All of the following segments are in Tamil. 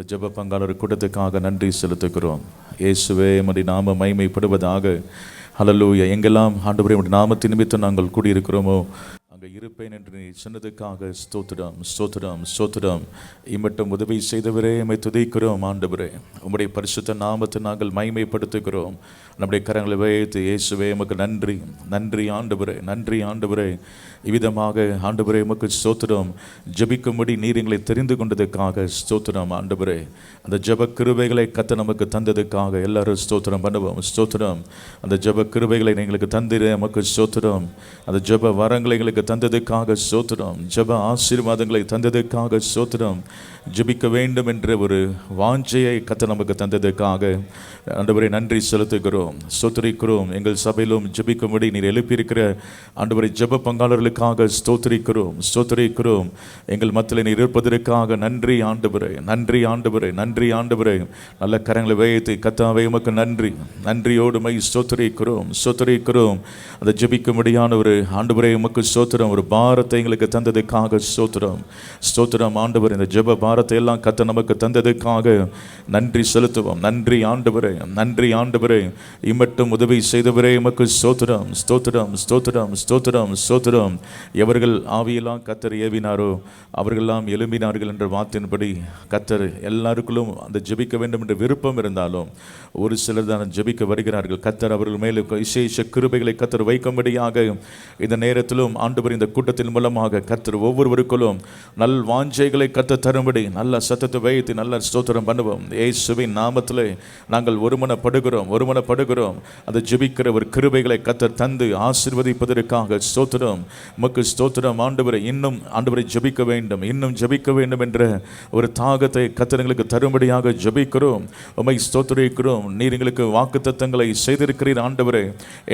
ஜெப பங்காளர் கூட்டத்துக்காக நன்றி செலுத்துகிறோம். இயேசுவே உம்முடைய நாம மகிமைப்படுவதாக. ஹல்லேலூயா. எங்கெல்லாம் ஆண்டவரே உம்முடைய நாமத்தின் நிமித்தம் நாங்கள் கூடியிருக்கிறோமோ அங்கே இருப்பேன் என்று நீ சொன்னதுக்காக ஸ்தோத்திரம் ஸ்தோத்திரம் ஸ்தோத்திரம். இம்மட்டும் உதவி செய்தவரே உம்மை துதிக்கிறோம். ஆண்டவரே உம்முடைய பரிசுத்த நாமத்தை நாங்கள் மகிமைப்படுத்துகிறோம். நம்முடைய கரங்களை வைத்து இயேசுவே உமக்கு நன்றி நன்றி ஆண்டவரே நன்றி ஆண்டவரே. இவ்விதமாக ஆண்டவரே உமக்கு ஸ்தோத்திரம். ஜெபிக்கும்படி நீர் எங்களை தெரிந்து கொண்டதுக்காக ஸ்தோத்திரம் ஆண்டவரே. அந்த ஜெப கிருபைகளை கத்த நமக்கு தந்ததுக்காக எல்லாரும் ஸ்தோத்திரம் பண்ணுவோம். ஸ்தோத்திரம். அந்த ஜெப கிருபைகளை எங்களுக்கு தந்திர நமக்கு ஸ்தோத்திரம். அந்த ஜெப வரங்களை எங்களுக்கு தந்ததுக்காக ஸ்தோத்திரம். ஜெப ஆசீர்வாதங்களை தந்ததுக்காக ஸ்தோத்திரம். ஜெபிக்க வேண்டும் என்ற ஒரு வாஞ்சையை கத்த நமக்கு தந்ததுக்காக ஆண்டவரை நன்றி செலுத்துகிறோம், ஸ்தோத்திரிக்கிறோம். எங்கள் சபையிலும் ஜெபிக்கும்படி நீர் எழுப்பியிருக்கிற ஆண்டவரை ஜெப பங்காளர்களுக்காக ஸ்தோத்திரிக்கிறோம் ஸ்தோத்திரிக்கிறோம். எங்கள் மத்தியில் நீர் இருப்பதற்காக நன்றி ஆண்டவரே நன்றி ஆண்டவரே நன்றி ஆண்டவரே. நல்ல கரங்களை வைத்து கத்தாவே உமக்கு நன்றி நன்றியோடு மை ஸ்தோத்திரிக்கிறோம் ஸ்தோத்திரிக்கிறோம். அதை ஜெபிக்கும்படியான ஒரு ஆண்டவரே உமக்கு ஸ்தோத்திரம். ஒரு பாரத்தை எங்களுக்கு தந்ததுக்காக ஸ்தோத்திரம் ஸ்தோத்திரம் ஆண்டவர். இந்த ஜெப பாரத்தை எல்லாம் கத்த நமக்கு தந்ததுக்காக நன்றி செலுத்துவோம். நன்றி ஆண்டவரே நன்றி ஆண்டவரே. இம்மட்டும் உதவி செய்தவரே உமக்கு ஸ்தோத்திரம் ஸ்தோத்திரம் ஸ்தோத்திரம் ஸ்தோத்திரம் ஸ்தோத்திரம். எவர்கள் ஆவியெல்லாம் கத்தர் ஏவினாரோ அவர்களெல்லாம் எழும்பினார்கள் என்ற வார்த்தையின்படி கத்தர் எல்லாருக்குள்ளும் அந்த ஜெபிக்க வேண்டும் என்ற விருப்பம் இருந்தாலும் ஒரு சிலர் தான் ஜெபிக்க வருகிறார்கள். கத்தர் அவர்கள் மேலே விசேஷ கிருபைகளை கத்தர் வைக்கும்படியாக இந்த நேரத்திலும் ஆண்டவர் இந்த கூட்டத்தின் மூலமாக கத்தர் ஒவ்வொருவருக்குள்ளும் நல் வாஞ்சைகளை கத்த தரும்படி நல்ல சத்தத்தை வைத்து நல்ல ஸ்தோத்திரம் பண்ணுவோம். இயேசுவின் நாமத்திலே நாங்கள் ஒருமனப்படுகிறோம். அதை ஜெபிக்கிற ஒரு கிருபைகளை கத்தர் தந்து ஆசீர்வதிப்பதற்காக ஸ்தோத்திரம் உமக்கு ஸ்தோத்திரம் ஆண்டவரை. இன்னும் ஆண்டவரை ஜெபிக்க வேண்டும் இன்னும் ஜெபிக்க வேண்டும் என்ற ஒரு தாகத்தை கத்தர் எங்களுக்கு தரும்படியாக ஜெபிக்கிறோம். உம்மை ஸ்தோத்திரிக்கிறோம். நீர் எங்களுக்கு வாக்குத்தத்தங்களை செய்திருக்கிறீர் ஆண்டவரே.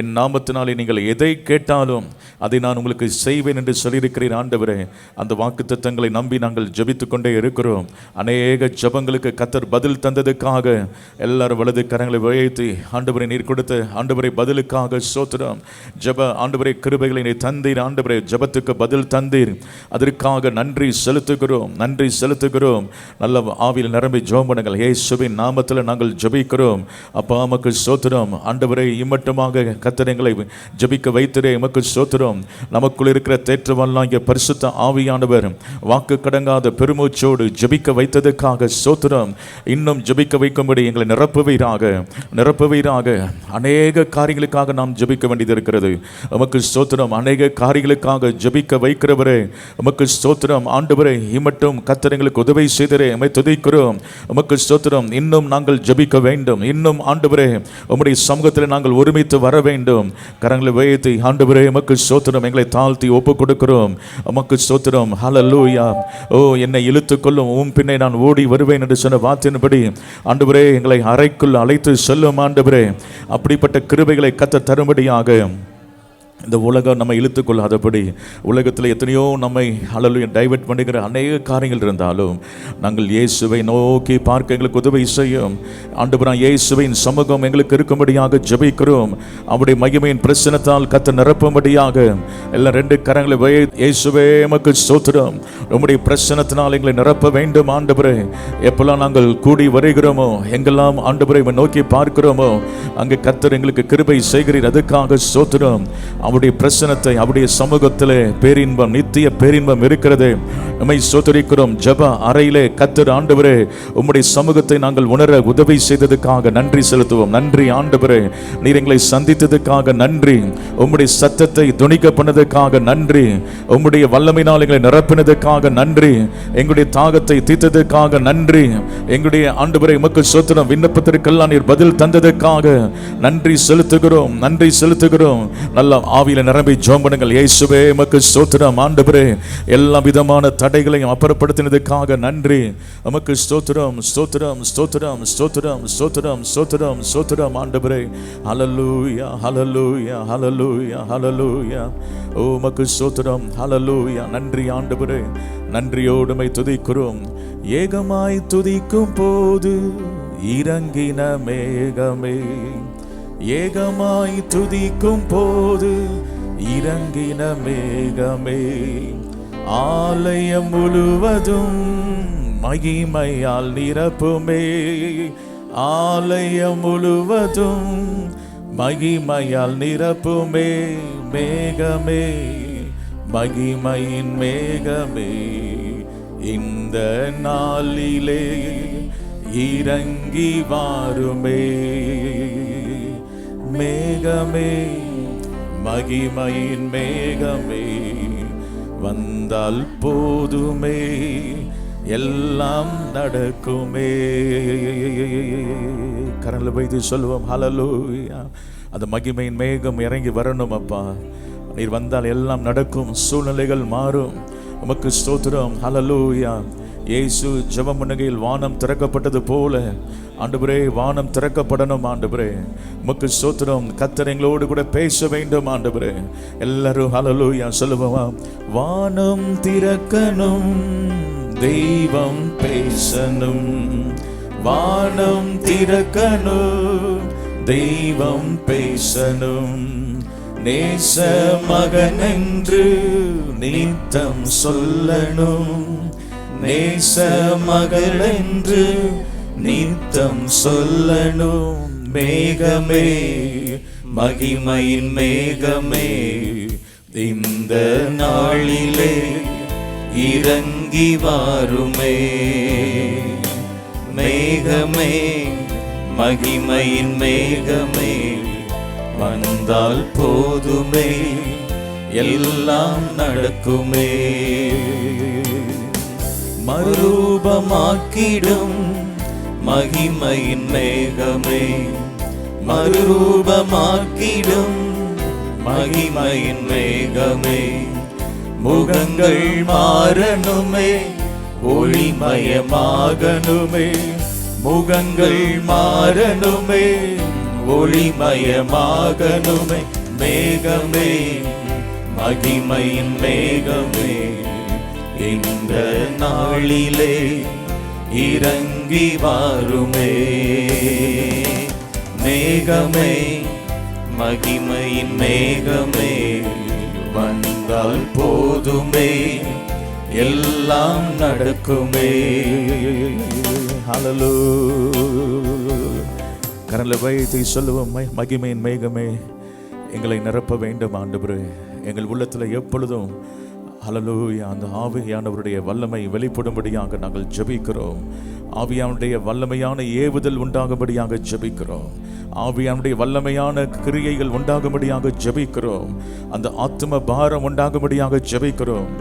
என் நாமத்தினாலே நீங்கள் எதை கேட்டாலும் அதை நான் உங்களுக்கு செய்வேன் என்று சொல்லியிருக்கிறீர் ஆண்டவரே. அந்த வாக்குத்தத்தங்களை நம்பி நாங்கள் ஜெபித்துக் கொண்டே இருக்கிறோம். அநேக ஜெபங்களுக்கு கத்தர் பதில் தந்ததுக்காக எல்லாரும் வலது கரங்களை வைத்து ஆண்டவரை நீர் கொடுத்த ஆண்டவரை பதிலுக்காக ஸ்தோத்திரம். ஜெப ஆண்டவரை கிருபைகளை நீர் தந்தீர் ஆண்டவரை. ஜெபத்துக்கு பதில் தந்தீர், அதற்காக நன்றி செலுத்துகிறோம் நன்றி செலுத்துகிறோம். நல்ல ஆவியில் நிரம்பி ஜெபம் பண்ணுங்கள். இயேசுவின் நாமத்தில் நாங்கள் ஜெபிக்கிறோம். அப்பா உமக்கு ஸ்தோத்திரம் ஆண்டவரை. இம்மட்டுமாக கத்தர் எங்களை ஜெபிக்க வைத்திரே உமக்கு ஸ்தோத்திரம். நமக்குள் இருக்கிற தேற்றவல்லாகிய பரிசுத்த ஆவியானவர் வாக்கு கடங்காத பெருமூச்சோடு ஜெபிக்க வைத்ததுக்காக ஸ்தோத்திரம். இன்னும் ஜெபிக்க வைக்கும்படி எங்களை நிரப்புவீராக. அநேக காரியங்களுக்காக நாம் ஜெபிக்க வேண்டியது இருக்கிறது. உமக்கு ஸ்தோத்திரம். அநேக காரியங்களுக்காக ஜெபிக்க வைக்கிறவரே உமக்கு ஸ்தோத்திரம் ஆண்டவரே. இம்மட்டும் கர்த்தர் எங்களுக்கு உதவி செய்தரே உம்மை துதிக்கிறோம். உமக்கு ஸ்தோத்திரம். இன்னும் நாங்கள் ஜெபிக்க வேண்டும். இன்னும் ஆண்டவரே உம்முடைய சமூகத்தில் நாங்கள் ஒருமித்து வர வேண்டும். கரங்களை வைத்து ஆண்டவரே உமக்கு ஸ்தோத்திரம். எங்களை தாழ்த்தி ஒப்பு கொடுக்கிறோம். உமக்கு ஸ்தோத்திரம். ஹல்லேலூயா. ஓ என்னை இழுத்துக்கொள்ளும் உம் பின்னே நான் ஓடி வருவேன் என்று சொன்ன வார்த்தையின்படி ஆண்டவரே எங்களை அறைக்குள் அழைத்து செல்லும் ஆண்டவரே. அப்படிப்பட்ட கிருபைகளை கத்த தரும்படியாக இந்த உலகம் நம்ம இழுத்துக்கொள்ளாதபடி உலகத்தில் எத்தனையோ நம்மை ஹல்லேலூயா டைவர்ட் பண்ணுகிற அநேக காரியங்கள் இருந்தாலும் நாங்கள் இயேசுவை நோக்கி பார்க்க எங்களுக்கு உதவி செய்யும் ஆண்டவரே. இயேசுவின் சமூகம் எங்களுக்கு இருக்கும்படியாக ஜெபிக்கிறோம். அவருடைய மகிமையின் பிரசன்னத்தால் கத்த நிரப்பும்படியாக எல்லாம் ரெண்டு கரங்களை வை. இயேசுவே உமக்கு ஸ்தோத்திரம். உம்முடைய பிரசன்னத்தினால் எங்களை நிரப்ப வேண்டும் ஆண்டவரே. எப்பெல்லாம் நாங்கள் கூடி வருகிறோமோ எங்கெல்லாம் ஆண்டவரை நோக்கி பார்க்கிறோமோ அங்கே கத்தர் எங்களுக்கு கிருபை செய்கிறீர். அதுக்காக ஸ்தோத்திரம். அவருடைய பிரசன்னத்தை அவருடைய சமூகத்திலே பேரின்பம் நித்திய பேரின்பம் இருக்கிறது. நம்மை ஸ்தோத்திரிக்கிறோம். ஜெப அறையிலே கர்த்தர் ஆண்டவரே உம்முடைய சமூகத்தை நாங்கள் உணர உதவி செய்ததுக்காக நன்றி செலுத்துவோம். நன்றி ஆண்டவரே. நீர் எங்களை சந்தித்ததுக்காக நன்றி. உம்முடைய சத்தத்தை துணிக்க பண்ணதுக்காக நன்றி. உம்முடைய வல்லமையினால் எங்களை நிரப்பினதுக்காக நன்றி. எங்களுடைய தாகத்தை தீர்த்ததுக்காக நன்றி. எங்களுடைய ஆண்டவரே உமக்கு ஸ்தோத்திரம். விண்ணப்பத்திற்கெல்லாம் நீர் பதில் தந்ததுக்காக நன்றி செலுத்துகிறோம் நன்றி செலுத்துகிறோம். நல்ல ஆவியில நிரம்பி ஜெபம் பண்ணுங்கள். இயேசுவே உமக்கு ஸ்தோத்திரம் ஆண்டவரே. எல்லா விதமான தடைகளையும் அப்புறப்படுத்தினதுக்காக நன்றி. உமக்கு ஸ்தோத்திரம் ஸ்தோத்திரம் ஸ்தோத்திரம் ஸ்தோத்திரம் ஸ்தோத்திரம் ஸ்தோத்திரம் ஸ்தோத்திரம் ஆண்டவரே. ஹல்லேலூயா ஹல்லேலூயா ஹல்லேலூயா ஹல்லேலூயா. ஓ உமக்கு ஸ்தோத்திரம். ஹல்லேலூயா. நன்றி ஆண்டவரே. நன்றியோடு உம்மை துதிக்கிறோம். ஏகமாய் துதிக்கும் போது இறங்கின மேகமே, ஏகமாய் துதிக்கும் போது இறங்கின மேகமே, ஆலயம் முழுவதும் மகிமையால் நிரப்புமே. ஆலயம் முழுவதும் மகிமையால் நிரப்புமே. மேகமே, மகிமையின் மேகமே, இந்த நாளிலே இறங்கி வாருமே. மேகமே, மகிமையின் மேகமே, வந்தால் போதுமே, எல்லாம் நடக்குமே. கரங்களை வைத்து சொல்லுவோம் ஹல்லேலூயா. அந்த மகிமையின் மேகம் இறங்கி வரணும் அப்பா. நீர் வந்தால் எல்லாம் நடக்கும், சூழ்நிலைகள் மாறும். உமக்கு ஸ்தோத்திரம். ஹல்லேலூயா. இயேசு ஜெபம் பண்ணுகையில் வானம் திறக்கப்பட்டது போல ஆண்டவரே வானம் திறக்கப்படணும் ஆண்டவரே. உமக்கு ஸ்தோத்திரம். கர்த்தர் எங்களோடு கூட பேச வேண்டும் ஆண்டவரே. எல்லாரும் ஹல்லேலூயா சொல்லுவோம். வானம் திறக்கணும், தெய்வம் பேசணும். வானம் திறக்கணும், தெய்வம் பேசணும். நேச மகன் என்று நித்தம் சொல்லணும். நேச மகள் என்று நித்தம் சொல்லணும். மேகமே, மகிமையின் மேகமே, இந்த நாளிலே இறங்கி வாருமே. மேகமே, மகிமையின் மேகமே, வந்தால் போதுமே, எல்லாம் நடக்குமே. மறுரூபமாக்கிடும் மகிமையின் மேகமே, மறுரூபமாக்கிடும் மகிமையின் மேகமே, முகங்கள் மாறணுமே, ஒளிமயமாகணுமே. முகங்கள் மாறணுமே, ஒளிமயமாகணுமே. மேகமே, மகிமையின் மேகமே, இந்த நாளிலே இறங்கி வாருமே. மேகமே, மகிமையின் மேகமே, வந்தால் போதுமே, எல்லாம் நடக்குமே. ஹல்லேலூயா. கரங்களை வைத்து சொல்லுவோம். மகிமையின் மேகமே எங்களை நிரப்ப வேண்டும் ஆண்டவரே. எங்கள் உள்ளத்தில் எப்பொழுதும் ஹல்லேலூயா அந்த ஆவியானவருடைய வல்லமை வெளிப்படும்படியாக நாங்கள் ஜெபிக்கிறோம். ஆவியானுடைய வல்லமையான ஏவுதல் உண்டாகும்படியாக ஜெபிக்கிறோம். ஆவியானுடைய வல்லமையான கிரியைகள் உண்டாகும்படியாக ஜெபிக்கிறோம். அந்த ஆத்தும பாரம் உண்டாகும்படியாக ஜெபிக்கிறோம்.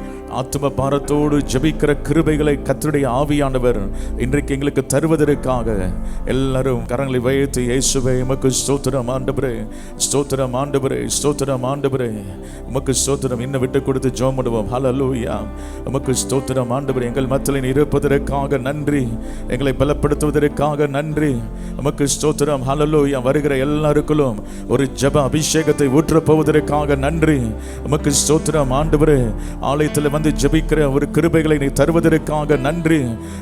ஆத்தும பாரத்தோடு ஜெபிக்கிற கிருபைகளை கர்த்தருடைய ஆவியானவர் இன்றைக்கு எங்களுக்கு தருவதற்காக எல்லாரும் கரங்களை வைத்து இயேசுவே உமக்கு ஸ்தோத்திரம் ஆண்டவரே, ஸ்தோத்திரம் ஆண்டவரே, ஸ்தோத்திரம் ஆண்டவரே, உமக்கு ஸ்தோத்திரம். இன்னும் விட்டு கொடுத்து ஜெபம் பண்ணுவோம். ஹல்லேலூயா. உமக்கு ஸ்தோத்திரம் ஆண்டவரே. எங்கள் மத்தியில் இருப்பதற்காக நன்றி, எங்களை பலப்படுத்துவதற்காக நன்றி. உமக்கு ஸ்தோத்திரம். ஹல்லேலூயா. வருகிற எல்லாருக்குள்ளும் ஒரு ஜெப அபிஷேகத்தை ஊற்றப் போவதற்காக நன்றி. உமக்கு ஸ்தோத்திரம் ஆண்டவரே. ஆலயத்தில் வந்து ஜெபிக்கிற ஒரு கிருபைகளை நீ தருவதற்காக நன்றி.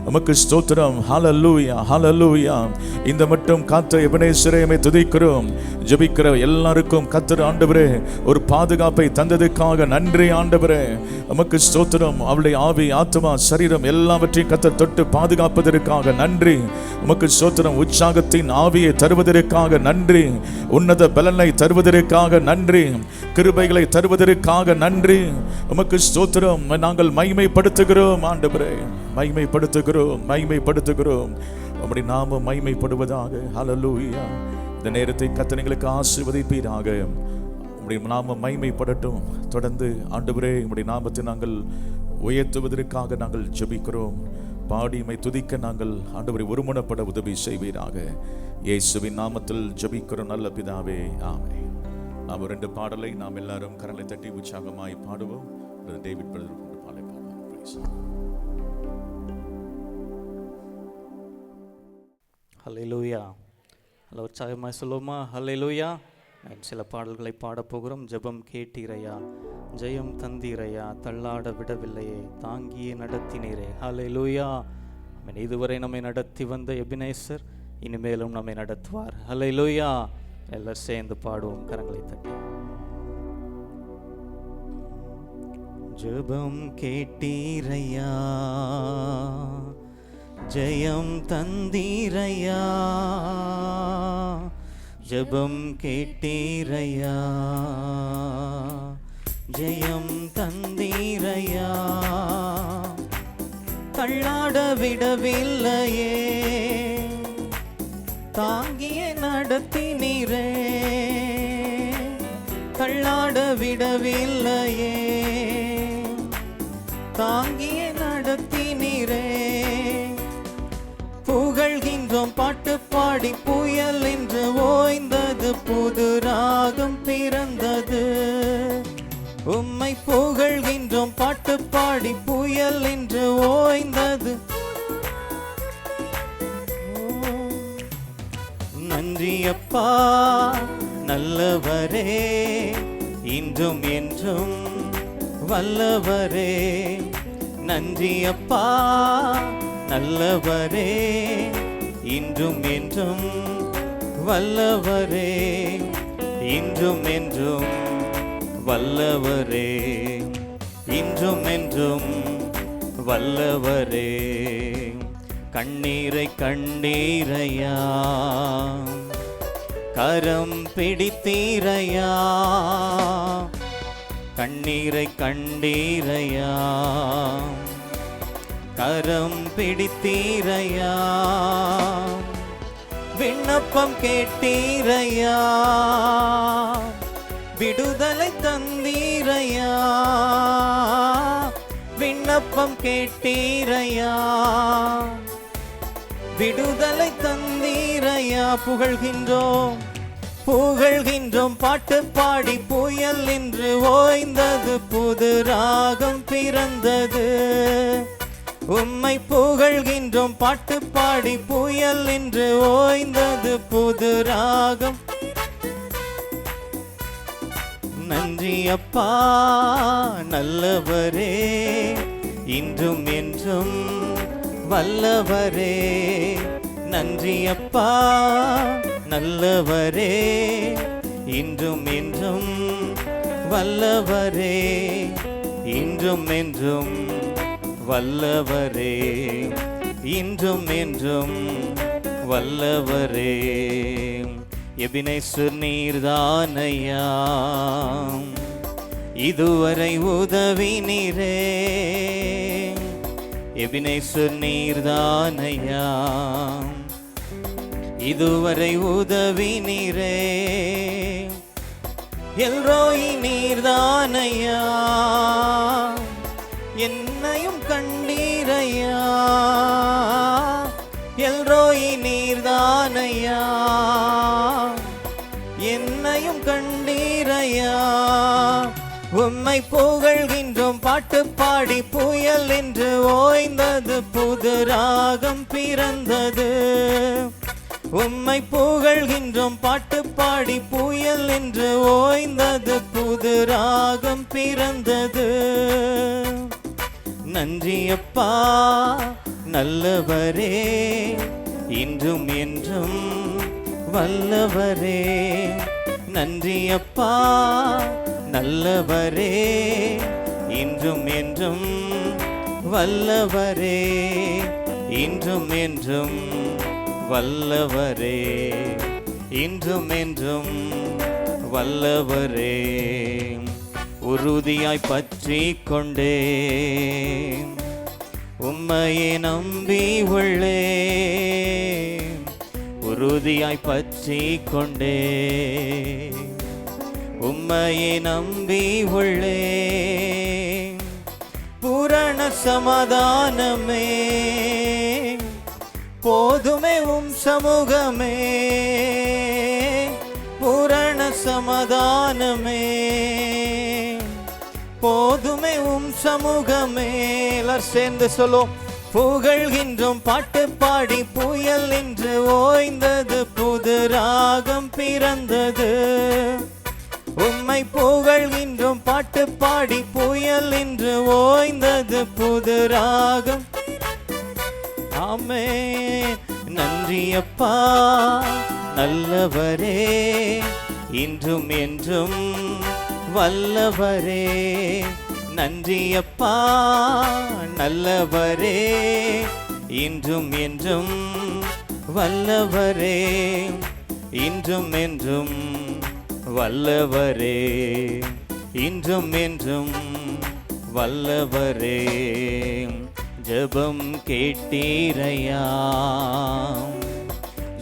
உமக்கு ஸ்தோத்திரம். ஹல்லேலூயா, ஹல்லேலூயா. இந்த மட்டும் காத்த எபனேசரே துதிக்கிறோம். ஜெபிக்கிற எல்லாருக்கும் கர்த்தர் ஆண்டவரே ஒரு பாதுகாப்பை தந்ததுக்காக நன்றி ஆண்டவரே. உமக்கு ஸ்தோத்திரம். அவளுடைய ஆவி, ஆத்மா, சரீரம் எல்லாவற்றையும் கர்த்தர் தொட்டு பாதுகாப்பதற்காக நன்றி. உமக்கு ஸ்தோத்திரம். உற்சாகத்தின் ஆவியை தருவதற்காக நன்றி. உன்னத பலனை தருவதற்காக நன்றி. கிருபைகளை தருவதற்காக நன்றி. உமக்கு ஸ்தோத்திரம். நாங்கள் மகிமைப்படுத்துகிறோம் ஆண்டவரே, மகிமைப்படுத்துகிறோம், மகிமைப்படுத்துகிறோம். அப்படி நாம மகிமைப்படுவதாக. ஹல்லேலூயா. இந்த நேரத்தை கர்த்தர் எங்களுக்கு ஆசீர்வதிப்பீராக. உம்முடைய நாமம் மகிமைப்படட்டும். தொடர்ந்து ஆண்டவரே உம்முடைய நாமத்தை நாங்கள் உயர்த்துவதற்காக நாங்கள் ஜெபிக்கிறோம். பாடிமை துதிக்க நாங்கள் ஆண்டவரை ஒருமனப்பட உதவி செய்வீராக. இயேசுவின் நாமத்தில் ஜெபிக்கிறோம் நல்ல பிதாவே, ஆமென். நாம் 2 பாடலை நாம் எல்லாரும் கரங்களை தட்டி உற்சாகமாய் பாடுவோம். டேவிட் பிரதர் கொண்டு பாடலை பாடுவோம். ஹல்லேலூயா. நல்ல உற்சாகமாய் சொல்லுவோமா? ஹல்லேலூயா. சில பாடல்களை பாடப்போகிறோம். ஜெபம் கேட்டீரையா, ஜெயம் தந்தீரையா, தள்ளாட விடவில்லையே, தாங்கியே நடத்தினீரே. ஹல்லேலூயா. இதுவரை நம்மை நடத்தி வந்த எபினேசர் இனிமேலும் நம்மை நடத்துவார். ஹல்லேலூயா. எல்லாரும் சேர்ந்து பாடுவோம் கரங்களை தட்டி. ஜெபம் கேட்டீரையா, ஜெயம் தந்தீரையா, ஜெபம் கேட்டீரையா, ஜெயம் தந்தீரையா, தள்ளாட விடவில்லையே, தாங்கிய நடத்தினீரே, தள்ளாட விடவில்லையே, தாங்கிய நடத்தினீரே. புகழ்கின்றோம் பாட்டு பாடி, புயல் என்று ஓய்ந்தது, புது ராகம் பிறந்தது. உம்மை புகழ்கின்றோம் பாட்டு பாடி, புயல் என்று ஓய்ந்தது. நன்றி அப்பா நல்லவரே, இன்றும் என்றும் வல்லவரே. நன்றி அப்பா நல்லவரே, இன்றும் என்றும் வல்லவரே, இன்றும் என்றும் வல்லவரே, இன்றும் என்றும் வல்லவரே. கண்ணீரை கண்டீரையா, கரம் பிடித்தீரையா, கண்ணீரை கண்டீரையா, கரம் பிடித்தீரையா, விண்ணப்பம் கேட்டீரையா, விடுதலை தந்தீரையா, விண்ணப்பம் கேட்டீரையா, விடுதலை தந்தீரையா. புகழ்கின்றோம் புகழ்கின்றோம் பாட்டு பாடி, புயல் என்று ஓய்ந்தது, புது ராகம் பிறந்தது. உம்மை புகழ்கின்றோம் பாட்டு பாடி, புயல் என்று ஓய்ந்தது, புது ராகம். நன்றி அப்பா நல்லவரே, இன்றும் என்றும் வல்லவரே. நன்றி அப்பா நல்லவரே, இன்றும் என்றும் வல்லவரே, இன்றும் என்றும் வல்லவரே, இன்றும் என்றும் வல்லவரே. எபினேசர் நீர்தானையா, இதுவரை உதவினீரே. எபினேசர் நீர்தானையா, இதுவரை உதவினீரே. எல்ரோயி நீர்தானையா, என்னையும் கண்டீரையா. எல்ரோயி நீர்தானையா, என்னையும் கண்டீரையா. உம்மை புகழ்கின்றோம் பாட்டு பாடி, புயல் என்று ஓய்ந்தது, புது ராகம் பிறந்தது. உம்மை புகழ்கின்றோம் பாட்டு பாடி, புயல் என்று ஓய்ந்தது, புது ராகம் பிறந்தது. நன்றி அப்பா நல்லவரே, இன்றும் என்றும் வல்லவரே. நன்றி அப்பா நல்லவரே, இன்றும் என்றும் வல்லவரே, இன்றும் என்றும் வல்லவரே, இன்றும் என்றும் வல்லவரே. உறுதியாய் பற்றி கொண்டே உம்மையே நம்பி உள்ளே. உறுதியாய் பற்றி கொண்டே உம்மையே நம்பி உள்ளே. பூரண சமாதானமே போதுமே உம் சமூகமே. பூரண சமாதானமே போதுமே உம் சமூகமே. எல்லாரும் சேர்ந்து சொல்லும். புகழ்கின்றோம் பாட்டு பாடி, புயல் என்று ஓய்ந்தது, புது ராகம் பிறந்தது. உம்மை புகழ்கின்றோம் பாட்டு பாடி, புயல் என்று ஓய்ந்தது, புது ராகம். ஆமென். நன்றி அப்பா நல்லவரே, இன்றும் என்றும் வல்லவரே. நன்றி அப்பா நல்லவரே, இன்றும் என்றும் வல்லவரே, இன்றும் என்றும் வல்லவரே, இன்றும் என்றும் வல்லவரே. ஜெபம் கேட்டீரையா,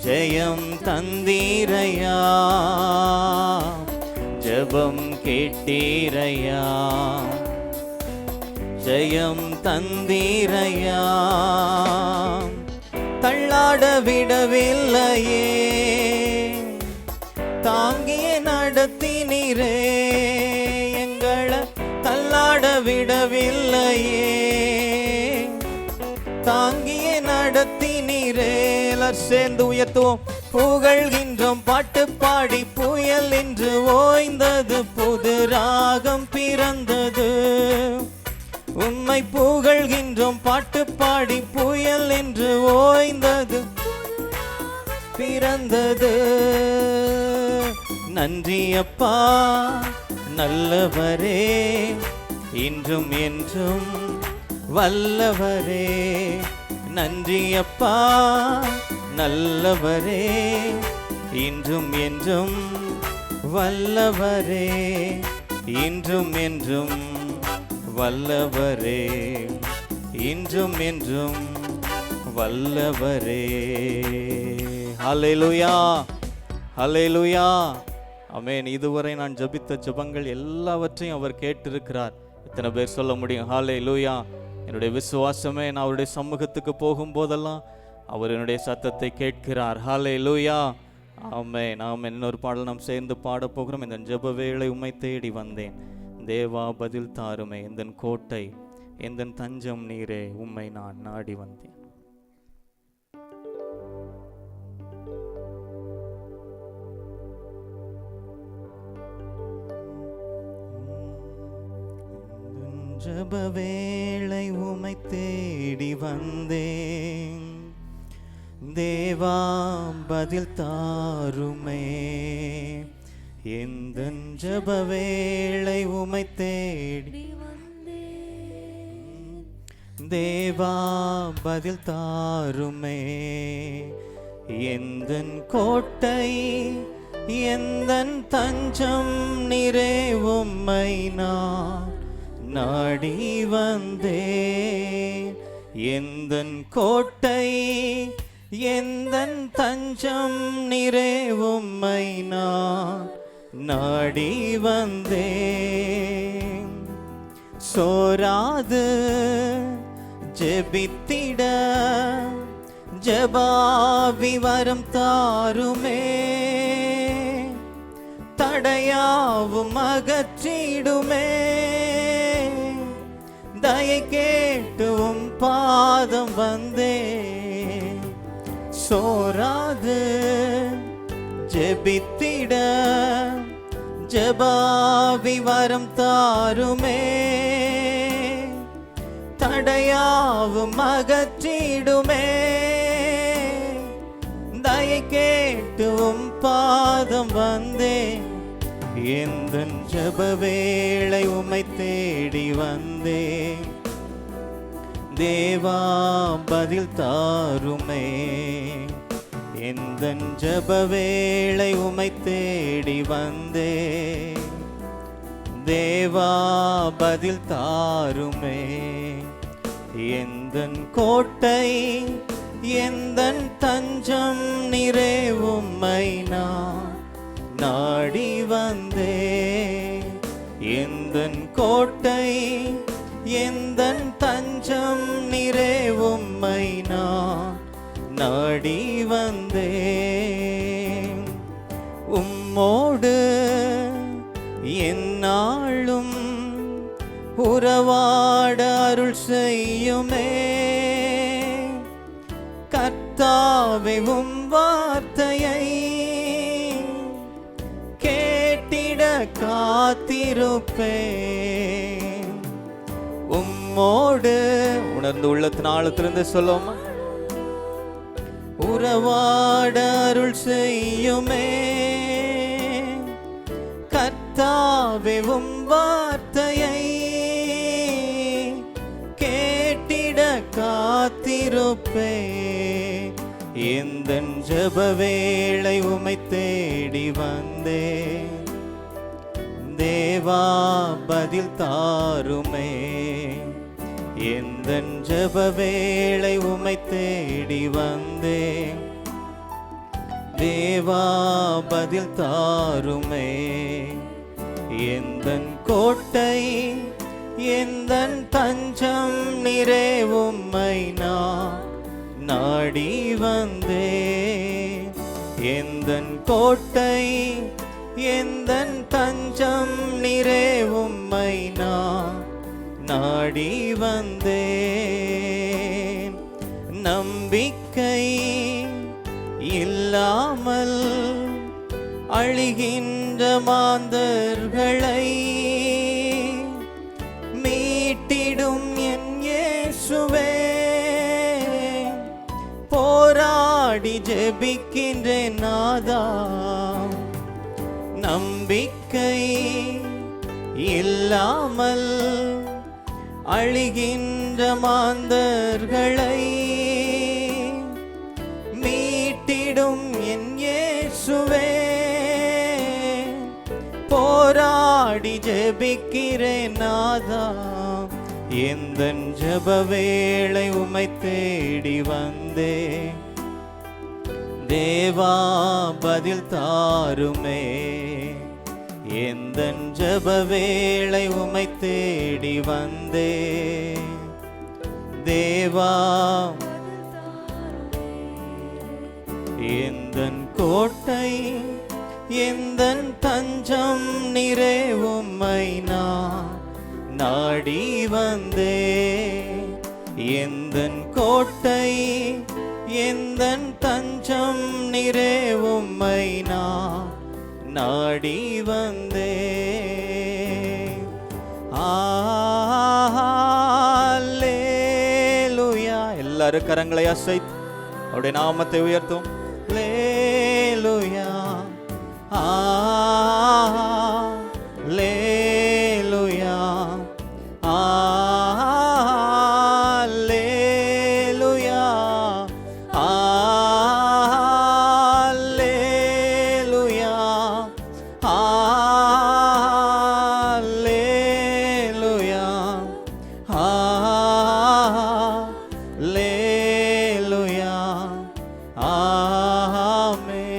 ஜெயம் தந்தீரையா, ஜெபம் கேட்டீரையா, ஜெயம் தந்தீரையா. தள்ளாட விடவில்லையே, தாங்கிய நடத்தினீரே, எங்களை தள்ளாட விடவில்லையே, தாங்கிய நடத்தினீரே. சேர்ந்து உயர்த்துவோம், புகழ்கின்றோம் பாட்டு பாடி, புயல் என்று ஓய்ந்தது, புது ராகம் பிறந்தது. உம்மை புகழ்கின்றோம் பாட்டு பாடி, புயல் என்று ஓய்ந்தது, பிறந்தது. நன்றி அப்பா நல்லவரே, இன்றும் என்றும் வல்லவரே. நன்றி அப்பா நல்லவரே, இன்றும் என்றும் வல்லவரே, இன்றும் என்றும் வல்லவரே, இன்றும் என்றும் வல்லவரே. ஹல்லேலூயா, ஹல்லேலூயா, ஆமென். இதுவரை நான் ஜெபித்த ஜெபங்கள் எல்லாவற்றையும் அவர் கேட்டிருக்கிறார். எத்தனை பேர் சொல்ல முடியும் ஹல்லேலூயா? என்னுடைய விசுவாசமே, நான் அவருடைய சமூகத்துக்கு போகும்போதெல்லாம் அவர் என்னுடைய சத்தத்தை கேட்கிறார். ஹல்லேலூயா, ஆமென். நாம் இன்னொரு பாடல் நாம் சேர்ந்து பாட போகிறோம். இந்த ஜெப வேளை உம்மை தேடி வந்தேன், தேவா பதில் தாருமே, எந்தன் கோட்டை எந்தன் தஞ்சம் நீரே, உம்மை நான் நாடி வந்தேன். ஜெப வேளை உம்மை தேடி வந்தேன், தேவா பதில் தாருமே, எந்தன் ஜெப வேளை உம்மை தேடி வந்தேன், தேவா பதில் தாருமே, எந்தன் கோட்டை எந்தன் தஞ்சம் நீரே, உம்மை நான் நாடி வந்தேன். எந்தன் கோட்டை எந்தன் தஞ்சம் நீரே, உம்மை நான் நாடி வந்தேன். சோராது ஜெபித்திட ஜெபாவி வரம் தாருமே, தடையாவும் அகற்றிடுமே, தயை கேட்டும் பாதம் வந்தேன். சோராது ஜெபித்திட ஜெபாவி வரம் தாருமே, தடையாவும் அகற்றிடுமே, தயை கேட்டும் பாதம் வந்தேன். எந்தன் ஜெப வேளை உம்மை தேடி வந்தேன், தேவா பதில் தாருமே, எந்தன் ஜெப வேளை உம்மை தேடி வந்தேன், தேவா பதில் தாருமே, எந்தன் கோட்டை எந்தன் தஞ்சம் நீரே, உம்மை நான் நாடி வந்தேன். எந்தன் கோட்டை எந்தன் தஞ்சம் நீரே, உம்மை நான் நாடி வந்தேன். உம்மோடு எந்நாளும் உறவாட அருள் செய்யுமே, கர்த்தாவே உம் வார்த்தையை கேட்டிட காத்திருப்பேன். உம்மோடு உணர்ந்து உள்ளத்தின் ஆழத்திலிருந்து சொல்லுவோமா, உறவாட அருள் செய்யுமே, கர்த்தாவே உம் வார்த்தையை கேட்டிட காத்திருப்பேன். இருப்பேன். எந்தன் ஜெப வேளை உம்மை தேடி வந்தேன். தேவா பதில் தாருமே. எந்தன் ஜெப வேளை உம்மை தேடி வந்தேன். தேவா பதில் தாருமே. எந்தன் கோட்டை எந்தன் தஞ்சம் நிறை உம்மை நான் நாடி வந்தேன். எந்தன் கோட்டை எந்தன் தஞ்சம் நிறை உம்மை நான் நாடி வந்தேன். நம்பிக்கை இல்லாமல் அழிகின்ற மாந்தர்களை மீட்டிடும் என் இயேசுவே. போராடி ஜெபிக்கின்றேன் நாதா. நம்பிக்கை இல்லாமல் அழிகின்ற மாந்தர்களை மீட்டிடும் என் இயேசுவே. போராடி ஜெபிக்கிறேன் நாதா. எந்தன் ஜெப வேளை உம்மை தேடி வந்தேன். தேவா பதில் தாருமே. எந்தன் ஜெப வேளை உம்மை தேடி வந்தேன். தேவா எந்தன் கோட்டை எந்தன் தஞ்சம் நிறை உம்மை நான் நாடி வந்தேன். எந்தன் கோட்டை எந்தன் தஞ்சம் நிறை உம்மை நான் நாடி வந்தேன். அல்லேலூயா. எல்லாரும் கரங்களை அசைத்து அவருடைய நாமத்தை உயர்த்தும். அல்லேலூயா அல்லேலூயா அல்லேலூயா அல்லேலூயா அல்லேலூயா அல்லேலூயா ஆமென்.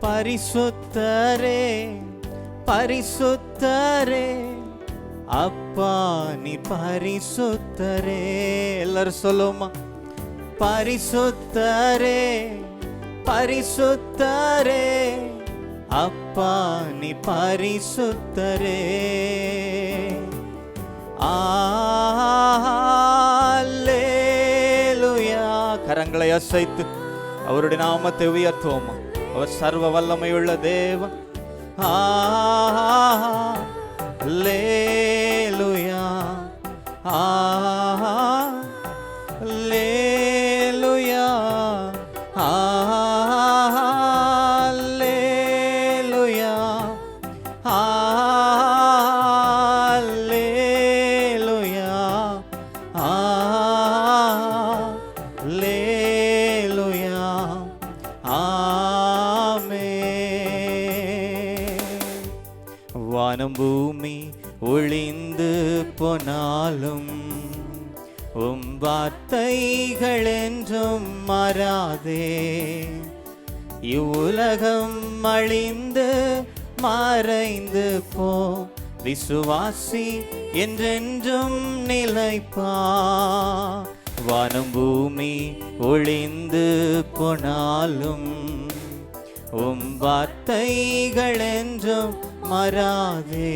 பரிசுத்தரே பரிசுத்தரே அப்பா நீ பரிசுத்தரே. எல்லாரும் சொல்லுமா. பரிசுத்தரே பரிசுத்தரே அப்பா நீ பரிசுத்தரே. அல்லேலூயா. கரங்களை அசைத்து அவருடைய நாமத்தை உயர்த்துவோமா. அவர் சர்வ வல்லமையுள்ள தேவன். அல்லேலூயா அல்லேலூயா அல்லேலூயா அல்லேலூயா அல்லேலூயா ஆமென். வானம் பூமி ஒளிந்து போனாலும் உம் வார்த்தைகள் என்றும் மாறாதே. இவ்வுலகம் அழிந்து மறைந்து போ விசுவாசி என்றென்றும் நிலைப்பா. வானம் பூமி ஒளிந்து போனாலும் உம் வார்த்தைகள் என்றும் மாறாதே.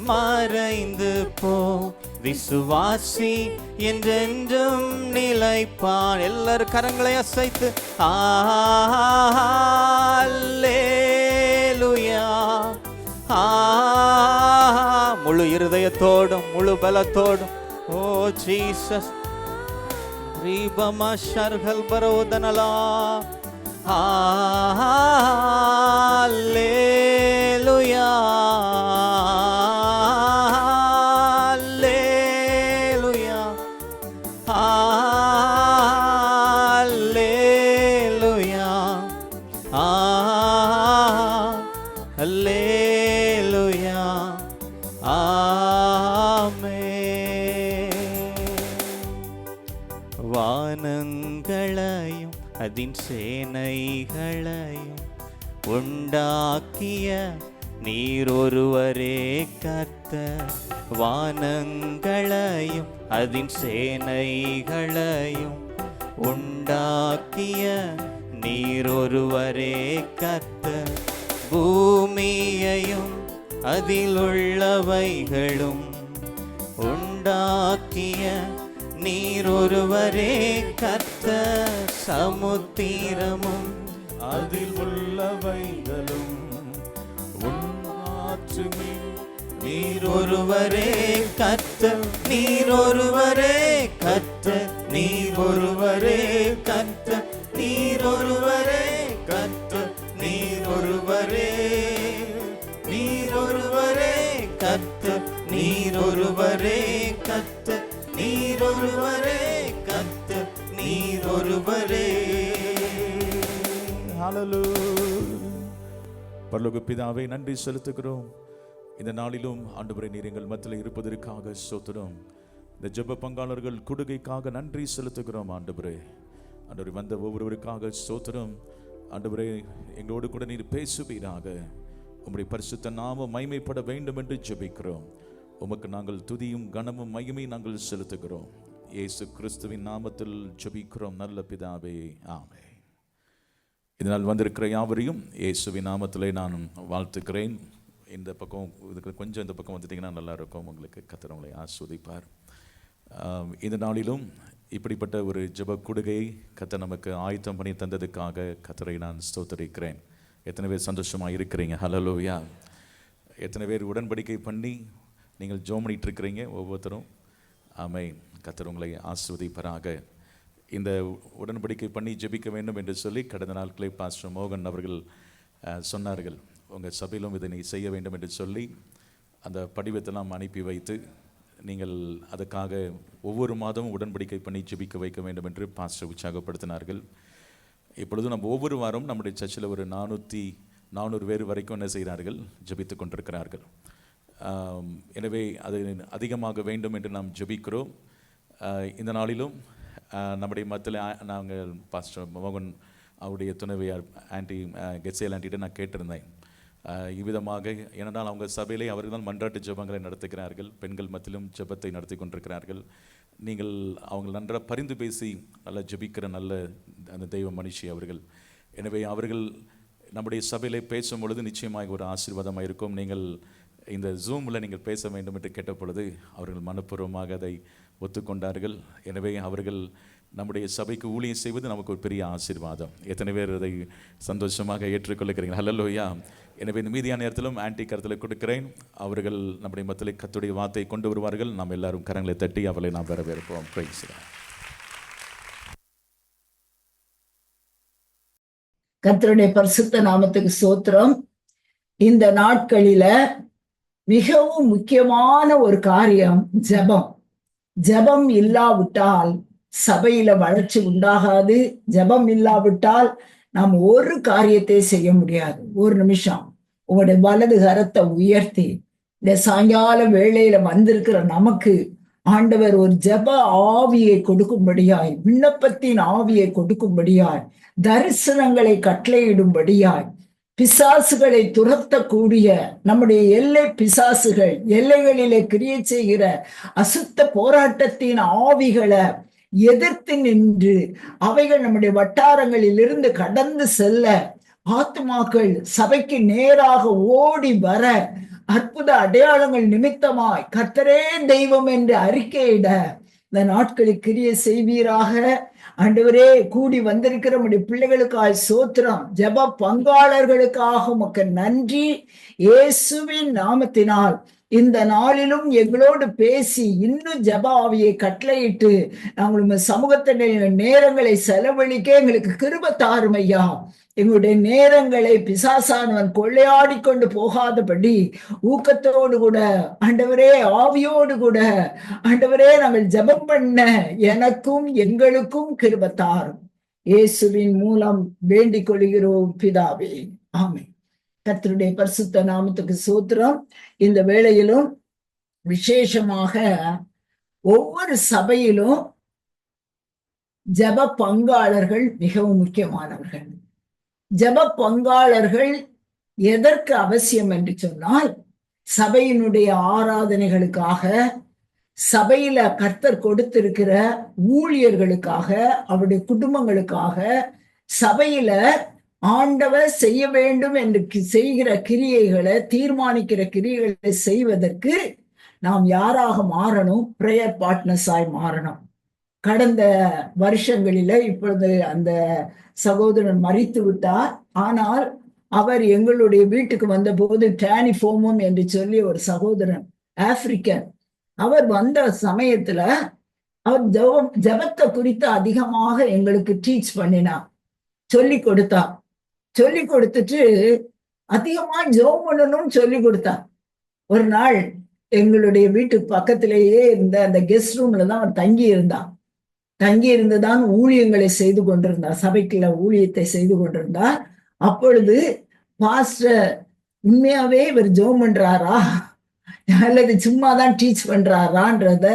மறைந்து போ விசுவாசி என்றென்றும் நிலைப்பான். எல்லாரும் கரங்களை அசைத்து அல்லேலூயா முழு இருதயத்தோடும் முழு பலத்தோடும். ஓ ஜீசஸ் ரீபமா ஷர்ஹல் பரோதனலா. அல்லேலூயா அல்லேலூயா ஆமென். வானங்களையும் அதின் சேனைகளையும் உண்டாக்கிய நீர் ஒருவரே கர்த்தர். வானங்களையும் அதின் சேனைகளையும் உண்டாக்கிய நீர் ஒருவரே கர்த்தர். பூமியையும் அதில் உள்ளவைகளும் உண்டாக்கிய நீர் ஒருவரே கர்த்தர். சமுத்திரமும் அதில் உள்ளவைகளும் உன்னாற்றுமே நீர் ஒருவரே கர்த்தர். நீர் ஒருவரே கர்த்தர். நீர் ஒருவரே கர்த்தர். நீர் ஒருவரே கர்த்தர். நீர் ஒருவரே. நீர் ஒருவரே கர்த்தர். நீர் ஒருவரே கர்த்தர். நீர் ஒருவரே கர்த்தர். நீர் ஒருவரே. ஹல்லேலூயா. பரலோக பிதாவே, நன்றி செலுத்துகிறோம். இந்த நாளிலும் ஆண்டவரே, நீர் எங்கள் மத்தியில் இருப்பதற்காக ஸ்தோத்திரம். இந்த ஜெப பங்காளர்கள் கொடுகைக்காக நன்றி செலுத்துகிறோம் ஆண்டவரே. ஆண்டவரே, வந்த ஒவ்வொருவருக்காக ஸ்தோத்திரம். ஆண்டவரே, எங்களோடு கூட நீர் பேசுவீராக. உம்முடைய பரிசுத்த நாமம் மகிமைப்பட வேண்டும் என்று ஜெபிக்கிறோம். உமக்கு நாங்கள் துதியும் கனமும் மகிமையும் நாங்கள் செலுத்துகிறோம். இயேசு கிறிஸ்துவின் நாமத்தில் ஜெபிக்கிறோம் நல்ல பிதாவே, ஆமென். இதனால் வந்திருக்கிற யாவரையும் இயேசுவின் நாமத்திலே நான் வாழ்த்துக்கிறேன். இந்த பக்கம் இதுக்கு கொஞ்சம் இந்த பக்கம் வந்துட்டிங்கன்னா நல்லா இருக்கும். உங்களுக்கு கர்த்தர் உங்களை ஆசீர்வதிப்பார். இந்த நாளிலும் இப்படிப்பட்ட ஒரு ஜெப கொடுகை கர்த்தர் நமக்கு ஆயத்தம் பண்ணி தந்ததுக்காக கர்த்தரை நான் ஸ்தோத்திரிக்கிறேன். எத்தனை பேர் சந்தோஷமாக இருக்கிறீங்க? ஹல்லேலூயா. எத்தனை பேர் உடன்படிக்கை பண்ணி நீங்கள் ஜெபம் பண்ணிட்டு இருக்கிறீங்க ஒவ்வொருத்தரும்? ஆமென். கர்த்தர் உங்களை ஆசீர்வதிப்பாராக. இந்த உடன்படிக்கை பண்ணி ஜெபிக்க வேண்டும் என்று சொல்லி கடந்த நாட்களே பாஸ்டர் மோகன் அவர்கள் சொன்னார்கள். உங்கள் சபையிலும் இதை நீ செய்ய வேண்டும் என்று சொல்லி அந்த படிவத்தெல்லாம் அனுப்பி வைத்து நீங்கள் அதுக்காக ஒவ்வொரு மாதமும் உடன்படிக்கை பண்ணி ஜெபிக்க வைக்க வேண்டும் என்று பாஸ்டர் உற்சாகப்படுத்தினார்கள். இப்பொழுது நம்ம ஒவ்வொரு வாரம் நம்முடைய சர்ச்சில் ஒரு 400 பேர் வரைக்கும் என்ன செய்கிறார்கள்? ஜெபித்து கொண்டிருக்கிறார்கள். எனவே அது அதிகமாக வேண்டும் என்று நாம் ஜெபிக்கிறோம். இந்த நாளிலும் நம்முடைய மத்தியில் நாங்கள் பாஸ்டர் மோகன் அவருடைய துணைவியார் ஆன்டி கெட்சேல் ஆன்ட்டிகிட்ட நான் கேட்டிருந்தேன். இவ்விதமாக ஏனென்றால் அவங்க சபையிலே அவர்கள் தான் மன்றாட்டு ஜெபங்களை நடத்துகிறார்கள். பெண்கள் மத்தியிலும் ஜெபத்தை நடத்தி கொண்டிருக்கிறார்கள். நீங்கள் அவங்க நன்றாக பரிந்து பேசி நல்லா ஜெபிக்கிற நல்ல அந்த தெய்வ மனுஷி அவர்கள். எனவே அவர்கள் நம்முடைய சபையிலே பேசும் பொழுது நிச்சயமாக ஒரு ஆசீர்வாதமாக இருக்கும். நீங்கள் இந்த ஜூமில் நீங்கள் பேச வேண்டும் என்று கேட்ட பொழுது அவர்கள் மனப்பூர்வமாக அதை ஒத்துக்கொண்டார்கள். எனவே அவர்கள் நம்முடைய சபைக்கு ஊழியம் செய்வது நமக்கு ஒரு பெரிய ஆசீர்வாதம். எத்தனை பேர் அதை சந்தோஷமாக ஏற்றுக்கொள்ளுகிறீங்க? ஹல்லேலூயா. எனவே இந்த மீதியான நேரத்திலும் ஆன்டி கருத்தில் கொடுக்கிறேன். அவர்கள் நம்முடைய மத்தியில் கர்த்தருடைய வார்த்தையை கொண்டு வருவார்கள். நாம் எல்லாரும் கரங்களை தட்டி அவளை நாம் வரவேற்போம். Praise the Lord. கர்த்தருடைய பரிசுத்த நாமத்துக்கு ஸ்தோத்திரம். இந்த நாட்களில மிகவும் முக்கியமான ஒரு காரியம் ஜெபம். ஜெபம் இல்லாவிட்டால் சபையில வளர்ச்சி உண்டாகாது. ஜெபம் இல்லாவிட்டால் நாம் ஒரு காரியத்தை செய்ய முடியாது. ஒரு நிமிஷம் உங்களுடைய வலது கரத்தை உயர்த்தி இந்த சாயங்கால வேளையில வந்திருக்கிற நமக்கு ஆண்டவர் ஒரு ஜெப ஆவியை கொடுக்கும்படியாய், விண்ணப்பத்தின் ஆவியை கொடுக்கும்படியாய், தரிசனங்களை கட்டளையிடும்படியாய், பிசாசுகளை துரத்தக்கூடிய நம்முடைய எல்லை பிசாசுகள், எல்லைகளிலே கிரியை செய்கிற அசுத்த போராட்டத்தின் ஆவிகளை எதிர்த்து நின்று அவைகள் நம்முடைய வட்டாரங்களில் இருந்து கடந்து செல்ல, ஆத்துமாக்கள் சபைக்கு நேராக ஓடி வர, அற்புத அடையாளங்கள் நிமித்தமாய் கர்த்தரே தெய்வம் என்று அறிக்கையிட இந்த நாட்களில் கிரியை செய்வீராக. ஆண்டவரே, கூடி வந்திருக்கிற நம்முடைய பிள்ளைகளுக்காய் ஸ்தோத்திரம். ஜெப பங்காளர்களுக்காக உமக்கு நன்றி. இயேசுவின் நாமத்தினால் இந்த நாளிலும் எங்களோடு பேசி இன்னும் ஜெப ஆவியை கட்டளையிட்டு நாங்கள் சமூகத்தினுடைய நேரங்களை செலவழிக்க எங்களுக்கு கிருபை தாரும் ஐயா. எங்களுடைய நேரங்களை பிசாசானவன் கொள்ளையாடி கொண்டு போகாதபடி ஊக்கத்தோடு கூட ஆண்டவரே, ஆவியோடு கூட ஆண்டவரே, நாங்கள் ஜெபம் பண்ண எனக்கும் எங்களுக்கும் கிருபை தாரும். இயேசுவின் மூலம் வேண்டிக் கொள்கிறோம் பிதாவே, ஆமென். கர்த்தருடைய பரிசுத்த நாமத்துக்கு ஸ்தோத்திரம். இந்த வேளையிலும் விசேஷமாக ஒவ்வொரு சபையிலும் ஜெப பங்காளர்கள் மிகவும் முக்கியமானவர்கள். ஜெப பங்காளர்கள் எதற்கு அவசியம் என்று சொன்னால், சபையினுடைய ஆராதனைகளுக்காக, சபையில கர்த்தர் கொடுத்திருக்கிற ஊழியர்களுக்காக, அவருடைய குடும்பங்களுக்காக, சபையில ஆண்டவர் செய்ய வேண்டும் என்று செய்கிற கிரியைகளை, தீர்மானிக்கிற கிரியைகளை செய்வதற்கு நாம் யாராக மாறணும்? பிரேயர் பார்ட்னர்ஸாய் மாறணும். கடந்த வருஷங்களில இப்பொழுது அந்த சகோதரன் மரித்து விட்டார். ஆனால் அவர் எங்களுடைய வீட்டுக்கு வந்த போது டானிஃபோமம் என்று சொல்லி ஒரு சகோதரன், ஆப்பிரிக்கன், அவர் வந்த சமயத்துல அவர் ஜெபத்தை குறித்து அதிகமாக எங்களுக்கு டீச் பண்ணினார், சொல்லி கொடுத்தார். சொல்லி கொடுத்துட்டு அதிகமா ஜெபம் பண்ணணும்னு சொல்லி கொடுத்தார். ஒரு நாள் எங்களுடைய வீட்டுக்கு பக்கத்திலேயே இருந்த அந்த கெஸ்ட் ரூம்ல தான் அவர் தங்கி இருந்தார். தங்கி இருந்துதான் ஊழியங்களை செய்து கொண்டிருந்தார், சபைக்குள்ள ஊழியத்தை செய்து கொண்டிருந்தார். அப்பொழுது பாஸ்டர் உண்மையாவே இவர் ஜெபம் பண்றாரா அல்லது சும்மாதான் டீச் பண்றாரான்றத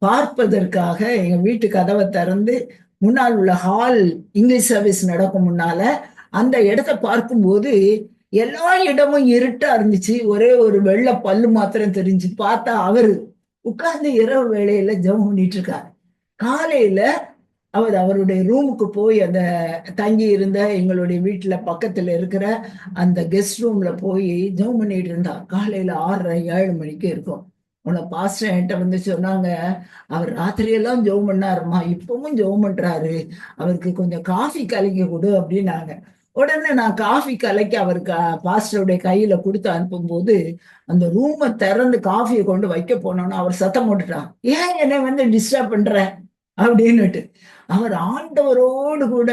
பார்ப்பதற்காக எங்க வீட்டு கதவை திறந்து முன்னால் உள்ள ஹால், இங்கிலீஷ் சர்வீஸ் நடக்கும் முன்னால அந்த இடத்தை பார்க்கும்போது எல்லா இடமும் இருட்டா இருந்துச்சு. ஒரே ஒரு வெள்ளை பல்லு மாத்திரம் தெரிஞ்சு. பார்த்தா அவரு உட்கார்ந்து இரவு வேளையில ஜெபம் பண்ணிட்டு இருக்காரு. காலையில அவர் அவருடைய ரூமுக்கு போய் அந்த தங்கி இருந்த எங்களுடைய வீட்டுல பக்கத்துல இருக்கிற அந்த கெஸ்ட் ரூம்ல போய் ஜெபம் பண்ணிட்டு இருந்தார். காலையில 6:30-7 மணிக்கு இருக்கும். உன்னை பாஸ்டர் என்கிட்ட வந்து சொன்னாங்க, அவர் ராத்திரியெல்லாம் ஜெபம் பண்ணாருமா, இப்பவும் ஜெபம் பண்றாரு, அவருக்கு கொஞ்சம் காஃபி கலக்கி கொடு அப்படின்னாங்க. உடனே நான் காஃபி கலக்கி அவருக்கு பாஸ்டருடைய கையில கொடுத்து அனுப்பும்போது அந்த ரூமை திறந்து காஃபியை கொண்டு வைக்க போனோன்னு அவர் சத்தம் போட்டுட்டான், ஏன் என்னை வந்து டிஸ்டர்ப் பண்ற அப்படின்னுட்டு. அவர் ஆண்டவரோடு கூட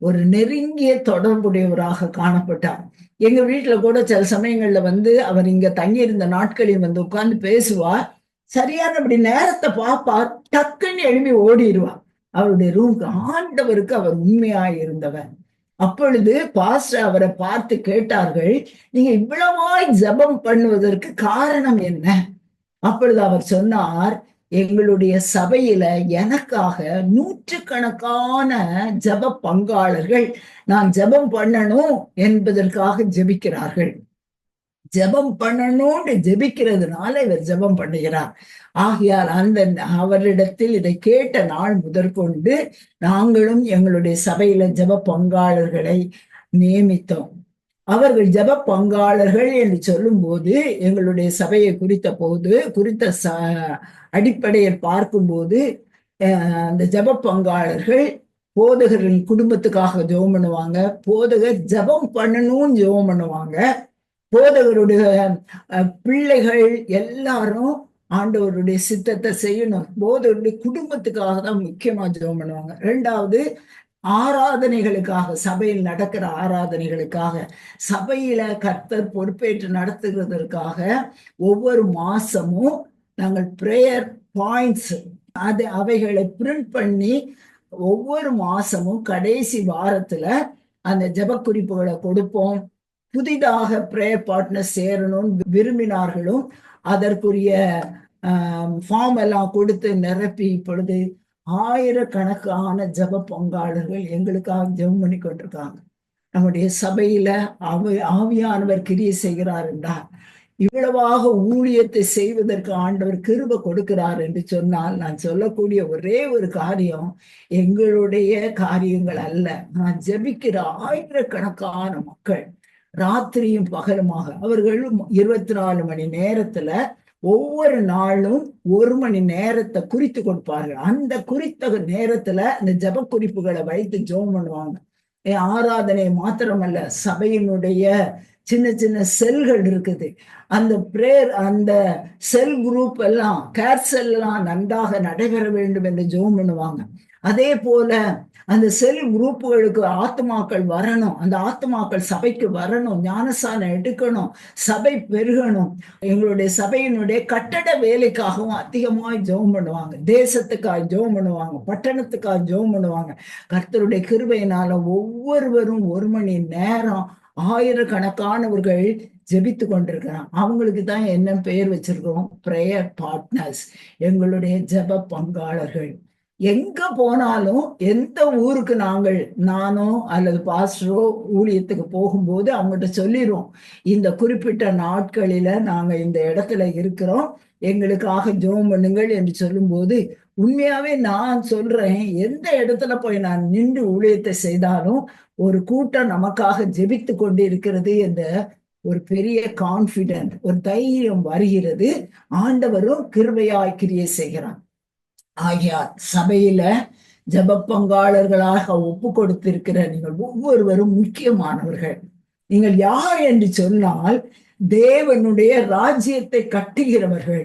ஒரு நெருங்கிய தொடர்புடையவராக காணப்பட்டார். எங்க வீட்டுல கூட சில சமயங்கள்ல வந்து அவர் இங்க தங்கி இருந்த நாட்களில் வந்து உட்கார்ந்து பேசுவார். சரியான அப்படி நேரத்தை பார்ப்பார், டக்குன்னு எழுப்பி ஓடிடுவார் அவருடைய ரூமுக்கு. ஆண்டவருக்கு அவர் உண்மையாய் இருந்தவர். அப்பொழுது பாஸ்டர் அவரை பார்த்து கேட்டார்கள், நீங்க இவ்வளவாய் ஜெபம் பண்ணுவதற்கு காரணம் என்ன? அப்பொழுது அவர் சொன்னார், எங்களுடைய சபையில எனக்காக 100கணக்கான ஜெப பங்காளர்கள் நான் ஜெபம் பண்ணணும் என்பதற்காக ஜெபிக்கிறார்கள். ஜெபம் பண்ணணும்னு ஜெபிக்கிறதுனால இவர் ஜெபம் பண்ணுகிறார். ஆகையால் அவரிடத்தில் இதை கேட்ட நாள் முதற்கொண்டு நாங்களும் எங்களுடைய சபையில ஜெப பங்காளர்களை நியமித்தோம். அவர்கள் ஜெப பங்காளர்கள் என்று சொல்லும் போது எங்களுடைய சபையை குறித்த அடிப்படையில் பார்க்கும்போது அந்த ஜெப பங்காளர்கள் போதகரின் குடும்பத்துக்காக ஜெபம் பண்ணுவாங்க, போதகர் ஜெபம் பண்ணணும்னு ஜெபம் பண்ணுவாங்க, போதகருடைய பிள்ளைகள் எல்லாரும் ஆண்டவருடைய சித்தத்தை செய்யணும், போதகருடைய குடும்பத்துக்காக தான் முக்கியமா ஜெபம் பண்ணுவாங்க. 2வது ஆராதனைகளுக்காக, சபையில் நடக்கிற ஆராதனைகளுக்காக, சபையில கர்த்தர் பொறுப்பேற்று நடத்துகிறதற்காக ஒவ்வொரு மாசமும் நாங்கள் பிரேயர் பாயிண்ட்ஸ் அவைகளை பிரிண்ட் பண்ணி ஒவ்வொரு மாசமும் கடைசி வாரத்துல அந்த ஜெப குறிப்புகளை கொடுப்போம். புதிதாக பிரேயர் பார்ட்னர் சேரணும்னு விரும்பினார்களும் அதற்குரிய ஃபார்ம் எல்லாம் கொடுத்து நிரப்பி இப்பொழுது 1000கணக்கான ஜெப பங்காளர்கள் எங்களுக்காக ஜெபம் பண்ணி கொண்டிருக்காங்க. நம்முடைய சபையில ஆவியானவர் கிரியை செய்கிறார் என்றார், இவ்வளவாக ஊழியத்தை செய்வதற்கு ஆண்டவர் கிருபை கொடுக்கிறார் என்று சொன்னால், நான் சொல்லக்கூடிய ஒரே ஒரு காரியம் எங்களுடைய காரியங்கள் அல்ல. நான் ஜெபிக்கிற 1000கணக்கான மக்கள் ராத்திரியும் பகலுமாக, அவர்கள் 24 மணி நேரத்துல ஒவ்வொரு நாளும் 1 மணி நேரத்தை குறித்து கொடுப்பார்கள். அந்த குறித்த நேரத்துல இந்த ஜெப குறிப்புகளை வைத்து ஜெபம் பண்ணுவாங்க. ஆராதனை மாத்திரமல்ல, சபையினுடைய சின்ன சின்ன செல்கள் இருக்குது, அந்த பிரேயர் அந்த செல் குரூப் எல்லாம் கேர் செல் எல்லாம் நன்றாக நடைபெற வேண்டும் என்று ஜெபம் பண்ணுவாங்க. அதே போல அந்த செல் குரூப்புகளுக்கு ஆத்மாக்கள் வரணும், அந்த ஆத்மாக்கள் சபைக்கு வரணும், ஞானசானம் எடுக்கணும், சபை பெருகணும். எங்களுடைய சபையினுடைய கட்டட வேலைக்காகவும் அதிகமாக ஜெபம் பண்ணுவாங்க, தேசத்துக்காக ஜெபம் பண்ணுவாங்க, பட்டணத்துக்காக ஜெபம் பண்ணுவாங்க. கர்த்தருடைய கிருபையினால ஒவ்வொருவரும் 1 மணி நேரம் ஆயிரக்கணக்கானவர்கள் ஜெபித்து கொண்டிருக்கிறான். அவங்களுக்கு தான் என்ன பெயர் வச்சிருக்கோம்? பிரேயர் பார்ட்னர்ஸ், எங்களுடைய ஜெப பங்காளர்கள். எங்க போனாலும், எந்த ஊருக்கு நானோ அல்லது பாஸ்டரோ ஊழியத்துக்கு போகும்போது அவங்ககிட்ட சொல்லிடுவோம், இந்த குறிப்பிட்ட நாட்களில நாங்க இந்த இடத்துல இருக்கிறோம், எங்களுக்காக ஜெபம் பண்ணுங்கள் என்று சொல்லும்போது, உண்மையாவே நான் சொல்றேன், எந்த இடத்துல போய் நான் நின்று ஊழியத்தை செய்தாலும் ஒரு கூட்டம் நமக்காக ஜெபித்து கொண்டு இருக்கிறது என்ற ஒரு பெரிய கான்பிடென்ட், ஒரு தைரியம் வருகிறது. ஆண்டவரும் கிருபையாய் கிரியை செய்கிறான். ஆகியார் சபையில ஜெப பங்காளர்களாக ஒப்பு கொடுத்திருக்கிற நீங்கள் ஒவ்வொருவரும் முக்கியமானவர்கள். நீங்கள் யார் என்று சொன்னால், தேவனுடைய ராஜ்யத்தை கட்டுகிறவர்கள்.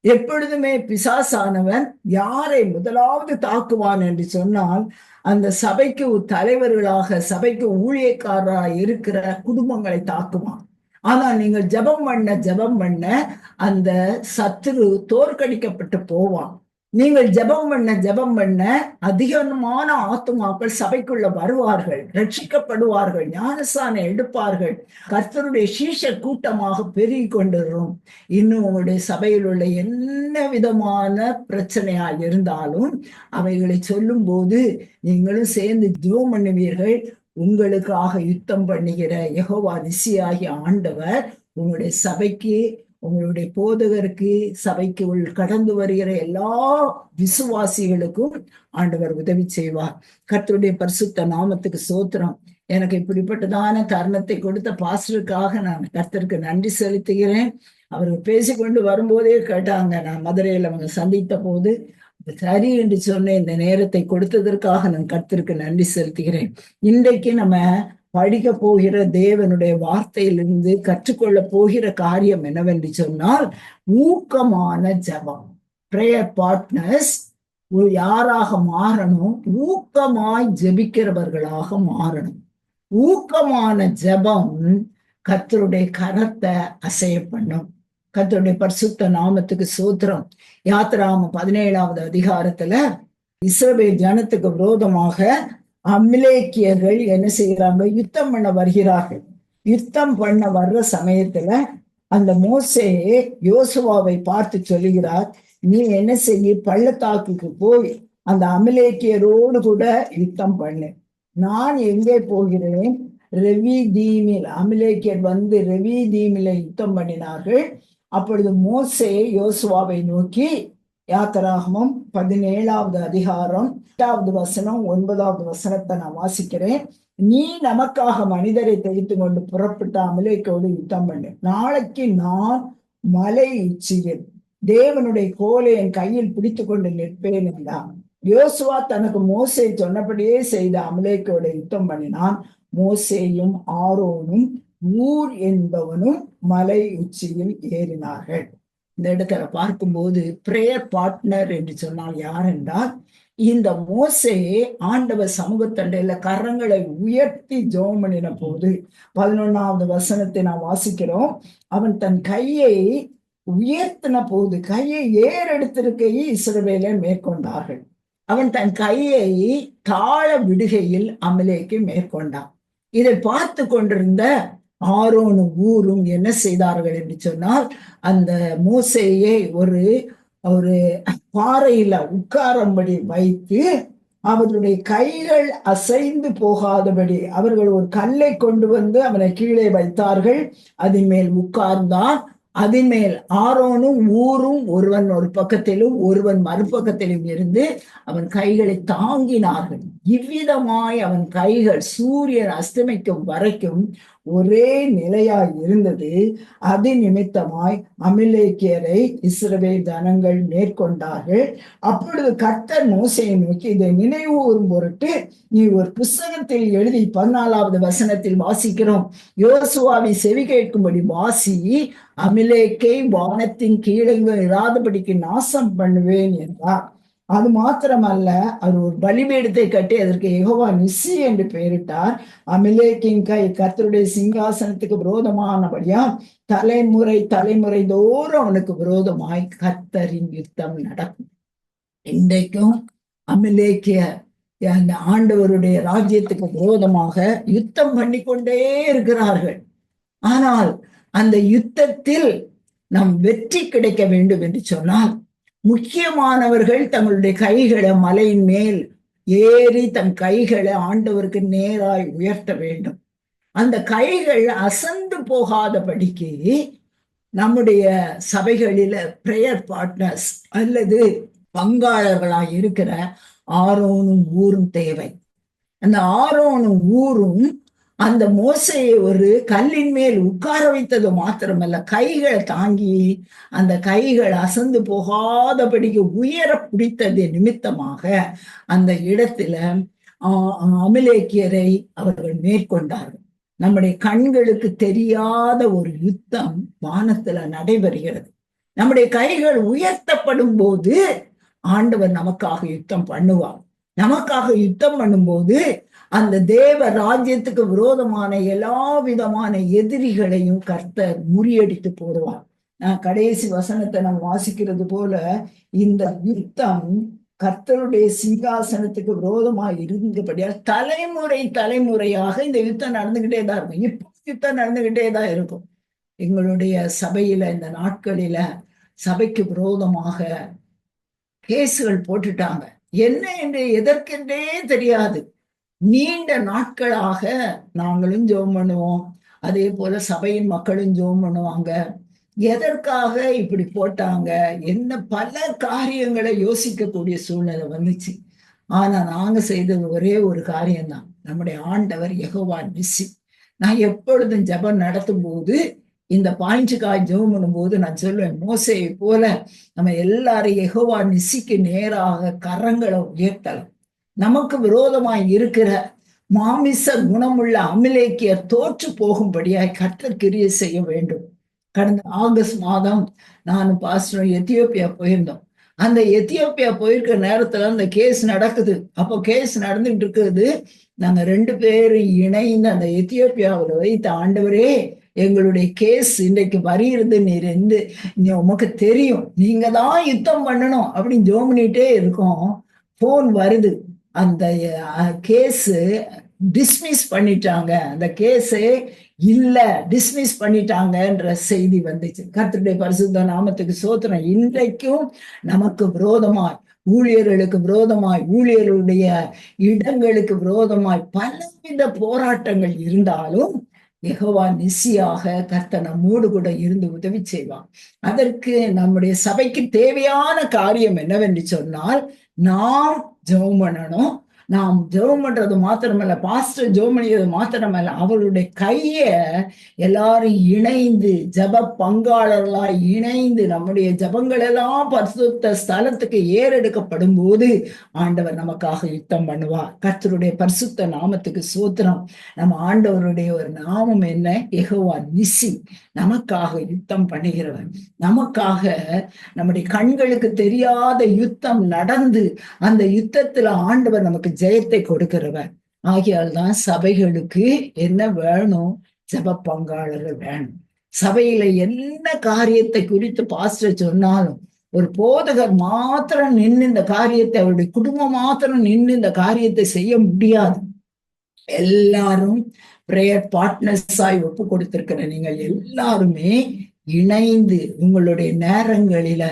எப்பொழுதுமே பிசாசானவன் யாரை முதலாவது தாக்குவான் என்று சொன்னால், அந்த சபைக்கு தலைவர்களாக, சபைக்கு ஊழியக்காரராக இருக்கிற குடும்பங்களை தாக்குவான். ஆனா நீங்கள் ஜெபம் பண்ண அந்த சத்துரு தோற்கடிக்கப்பட்டு போவான். நீங்கள் ஜெபம் பண்ண அதிகமான ஆத்துமாக்கள் சபைக்குள்ள வருவார்கள், ரட்சிக்கப்படுவார்கள், ஞானசானம் எடுப்பார்கள். கர்த்தருடைய சீஷ கூட்டமாக பெருகி கொண்டிருக்கும். இன்னும் உங்களுடைய சபையில் உள்ள என்ன விதமான பிரச்சனையா இருந்தாலும் அவைகளை சொல்லும் போது நீங்களும் சேர்ந்து ஜெபம் பண்ணுவீர்கள். உங்களுக்காக யுத்தம் பண்ணுகிற யெகோவா நிசியாகிய ஆண்டவர் உங்களுடைய சபைக்கு, உங்களுடைய போதகருக்கு, சபைக்கு கடந்து வருகிற எல்லா விசுவாசிகளுக்கும் ஆண்டவர் உதவி செய்வார். கர்த்தருடைய பரிசுத்த நாமத்துக்கு ஸ்தோத்திரம். எனக்கு இப்படிப்பட்டதான தருணத்தை கொடுத்த பாஸ்டருக்காக நான் கர்த்தருக்கு நன்றி செலுத்துகிறேன். அவர்கள் பேசிக்கொண்டு வரும்போதே கேட்டாங்க, நான் மதுரையில் அவங்க சந்தித்த போது சரி என்று சொன்ன இந்த நேரத்தை கொடுத்ததற்காக நான் கர்த்தருக்கு நன்றி செலுத்துகிறேன். இன்றைக்கு நம்ம படிக்க போகிற தேவனுடைய வார்த்தையிலிருந்து கற்றுக்கொள்ள போகிற காரியம் என்னவென்று சொன்னால், ஊக்கமான ஜெபம். பிரேயர் பார்ட்னர்ஸ் யாராக மாறணும்? ஊக்கமாய் ஜெபிக்கிறவர்களாக மாறணும். ஊக்கமான ஜெபம் கர்த்தருடைய கரத்தை அசைய பண்ணும். கர்த்தருடைய பரிசுத்த நாமத்துக்கு ஸ்தோத்திரம். யாத்திராகமம் 17வது அதிகாரத்துல இஸ்ரவேல் ஜனத்துக்கு விரோதமாக அமிலேக்கியர்கள் என்ன செய்யறாங்க? யுத்தம் பண்ண வருகிறார்கள். யுத்தம் பண்ண வர்ற சமயத்துல அந்த மோசே யோசுவாவை பார்த்து சொல்லுகிறார், நீ என்ன செய்ய, பள்ளத்தாக்குக்கு போய் அந்த அமிலேக்கியரோடு கூட யுத்தம் பண்ணு. நான் எங்கே போகிறேன்? ரெவி தீமில். அமிலேக்கியர் வந்து ரெவி தீமில யுத்தம் பண்ணினார்கள். அப்பொழுது மோசே யோசுவாவை நோக்கி, யாத்திராகமம் 17வது அதிகாரம் 8வது வசனம் 9வது வசனத்தை நான் வாசிக்கிறேன். நீ நமக்காக மனிதரை தெரிந்து கொண்டு புறப்பட்ட அமிலேக்கியோடு யுத்தம் பண்ணு. நாளைக்கு நான் மலை உச்சியில் தேவனுடைய கோலை என் கையில் பிடித்து கொண்டு நிற்பேன் என்றான். யோசுவா தனக்கு மோசே சொன்னபடியே செய்த அமிலேக்கியோட யுத்தம் பண்ணினான். மோசேயும் ஆரோனும் ஊர் என்பவனும் மலை உச்சியில் ஏறினார்கள். இந்த இடத்துல பார்க்கும்போது பிரேயர் பார்ட்னர் என்று சொன்னால் யார் என்றால், இந்த மோசே ஆண்டவர் சமூகத்தண்டையில கரங்களை உயர்த்தி ஜெபம் பண்ணின போது 11வது வசனத்தை நான் வாசிக்கிறோம். அவன் தன் கையை உயர்த்தின போது, கையை ஏறெடுத்திருக்கையை இஸ்ரவேலர் மேற்கொண்டார்கள். அவன் தன் கையை தாழ விடுகையில் அமலேக்கு மேற்கொண்டான். இதை பார்த்து கொண்டிருந்த ஆரோனும் ஊரும் என்ன செய்தார்கள் என்று சொன்னால், அந்த மோசேயை ஒரு பாறையில உட்காரும்படி வைத்து அவர்களுடைய கைகள் அசைந்து போகாதபடி அவர்கள் ஒரு கல்லை கொண்டு வந்து அவனை கீழே வைத்தார்கள். அதன் மேல் உட்கார்ந்தான். அதன் மேல் ஆரோனும் ஊரும் ஒருவன் ஒரு பக்கத்திலும் ஒருவன் மறுபக்கத்திலும் இருந்து அவன் கைகளை தாங்கினார்கள். இவ்விதமாய் அவன் கைகள் சூரியன் அஸ்தமிக்கும் வரைக்கும் ஒரே நிலையாய் இருந்தது. அது நிமித்தமாய் அமிலேக்கியரை இஸ்ரவேல் ஜனங்கள் மேற்கொண்டார்கள். அப்பொழுது கர்த்தர் மோசேயை நோக்கி, இதை நினைவுகூரும் பொருட்டு நீ ஒரு புஸ்தகத்தில் எழுதி 14வது வசனத்தில் வாசிக்கிறோம், யோசுவாவை செவி கேட்கும்படி வாசி, அமிலேக்கை வானத்தின் கீழே இராதபடிக்கு நாசம் பண்ணுவேன் என்றார். அது மாத்திரமல்ல, அவர் ஒரு பலிபீடத்தை கட்டி அதற்கு யெகோவா நிஸ்ஸி என்று பெயரிட்டார். அமிலேக்கின் கை கர்த்தருடைய சிங்காசனத்துக்கு விரோதமானபடியா தலைமுறை தலைமுறை தோறும் அவனுக்கு விரோதமாய் கர்த்தரின் யுத்தம் நடக்கும். இன்றைக்கும் அமிலேக்கிய அந்த ஆண்டவருடைய ராஜ்யத்துக்கு விரோதமாக யுத்தம் பண்ணிக்கொண்டே இருக்கிறார்கள். ஆனால் அந்த யுத்தத்தில் நம் வெற்றி கிடைக்க வேண்டும் என்று சொன்னால், முக்கியமானவர்கள் தங்களுடைய கைகளை மலையின் மேல் ஏறி தன் கைகளை ஆண்டவருக்கு நேராய் உயர்த்த வேண்டும். அந்த கைகள் அசந்து போகாதபடிக்கு நம்முடைய சபைகளில பிரேயர் பார்ட்னர்ஸ் அல்லது பங்காளர்களாய் இருக்கிற ஆரோனும் ஊரும் தேவை. அந்த ஆரோனும் ஊரும் அந்த மோசையை ஒரு கல்லின் மேல் உட்கார வைத்தது மாத்திரமல்ல, கைகளை தாங்கி அந்த கைகள் அசந்து போகாதபடிக்கு உயர பிடித்தது நிமித்தமாக அந்த இடத்துல அமிலேக்கியரை அவர்கள் மேற்கொண்டார்கள். நம்முடைய கண்களுக்கு தெரியாத ஒரு யுத்தம் வானத்துல நடைபெறுகிறது. நம்முடைய கைகள் உயர்த்தப்படும் போது ஆண்டவர் நமக்காக யுத்தம் பண்ணுவார். நமக்காக யுத்தம் பண்ணும்போது அந்த தேவ ராஜ்யத்துக்கு விரோதமான எல்லா விதமான எதிரிகளையும் கர்த்தர் முறியடித்து போடுவார். கடைசி வசனத்தை நம்ம வாசிக்கிறது போல, இந்த யுத்தம் கர்த்தருடைய சிங்காசனத்துக்கு விரோதமாக இருந்தபடியால் தலைமுறை தலைமுறையாக இந்த யுத்தம் நடந்துகிட்டே தான் இருக்கும். இப்போ யுத்தம் நடந்துகிட்டே தான் இருக்கும். எங்களுடைய சபையில இந்த நாட்களில சபைக்கு விரோதமாக கேசுகள் போட்டுட்டாங்க. என்ன என்று எதற்கென்றே தெரியாது. நீண்ட நாட்களாக நாங்களும் ஜெபம் பண்ணுவோம், அதே போல சபையின் மக்களும் ஜெபம் பண்ணுவாங்க. எதற்காக இப்படி போட்டாங்க என்ன பல காரியங்களை யோசிக்கக்கூடிய சூழ்நிலை வந்துச்சு. ஆனா நாங்க செய்தது ஒரே ஒரு காரியம்தான், நம்முடைய ஆண்டவர் யெகோவா நிஸ்ஸி. நான் எப்பொழுதும் ஜெபம் நடத்தும் போது இந்த பாயிண்ட்டுக்காக ஜெபம் பண்ணும்போது நான் சொல்லுவேன், மோசேயை போல நம்ம எல்லாரும் யெகோவா நிஸ்ஸிக்கு நேராக கரங்களை உயர்த்தலாம். நமக்கு விரோதமாய் இருக்கிற மாமிச குணமுள்ள அமிலேக்கியர் தோற்று போகும்படியாய் கர்த்தர் கிரியை செய்ய வேண்டும். கடந்த ஆகஸ்ட் மாதம் நானும் பாஸ்டரும் எத்தியோப்பியா போயிருந்தோம். அந்த எத்தியோப்பியா போயிருக்கிற நேரத்துல அந்த கேஸ் நடக்குது. அப்போ கேஸ் நடந்துட்டு இருக்குது. நாங்க 2 பேரும் இணைந்து அந்த எத்தியோப்பியாவில் வைத்த ஆண்டவரே, எங்களுடைய கேஸ் இன்றைக்கு வருகிறது, நீ உமக்கு தெரியும், நீங்க தான் யுத்தம் பண்ணணும் அப்படின்னு ஜெபம் பண்ணிட்டே இருக்கோம். போன் வருது, அந்த கேஸ் டிஸ்மிஸ் பண்ணிட்டாங்க, அந்த கேஸே இல்ல டிஸ்மிஸ் பண்ணிட்டாங்கன்ற செய்தி வந்துச்சு. கர்த்தருடைய பரிசுத்த நாமத்துக்கு ஸ்தோத்திரம். இன்றைக்கும் நமக்கு விரோதமாய், ஊழியர்களுக்கு விரோதமாய், ஊழியர்களுடைய இடங்களுக்கு விரோதமாய் பலவித போராட்டங்கள் இருந்தாலும் யெகோவா நிஸ்ஸியாக கர்த்தர் நம்மோடு கூட இருந்து உதவி செய்வான். அதற்கு நம்முடைய சபைக்கு தேவையான காரியம் என்னவென்று சொன்னால், நாம் ஜெபம் பண்ணணும். நாம் ஜெபம் பண்றது மாத்திரமல்ல, பாஸ்டர் ஜெபம் பண்ணியது மாத்திரமல்ல, அவருடைய கைய எல்லாரும் இணைந்து ஜெப பங்காளர்களாய் இணைந்து நம்முடைய ஜெபங்கள் எல்லாம் பரிசுத்த ஸ்தலத்துக்கு ஏறெடுக்கப்படும் போது ஆண்டவர் நமக்காக யுத்தம் பண்ணுவார். கர்த்தருடைய பரிசுத்த நாமத்துக்கு ஸ்தோத்திரம். நம்ம ஆண்டவருடைய ஒரு நாமம் என்ன? யெகோவா நிஸ்ஸி. நமக்காக யுத்தம் பண்ணுகிறவர், நமக்காக நம்முடைய கண்களுக்கு தெரியாத யுத்தம் நடந்து அந்த யுத்தத்துல ஆண்டவர் நமக்கு ஜெயத்தை கொடுக்கிறவர். ஆகையால் தான் சபைகளுக்கு என்ன வேணும்? ஜெப பங்காளர்கள் வேணும். சபையில என்ன காரியத்தை குறித்து பாஸ்டர் சொன்னாலும் ஒரு போதகர் மாத்திரம் நின்று இந்த காரியத்தை, அவருடைய குடும்பம் மாத்திரம் நின்று இந்த காரியத்தை செய்ய முடியாது. எல்லாரும் பிரேயர் பார்ட்னர்ஸாய் ஒப்பு கொடுத்திருக்கிற நீங்கள் எல்லாருமே இணைந்து உங்களுடைய நேரங்களில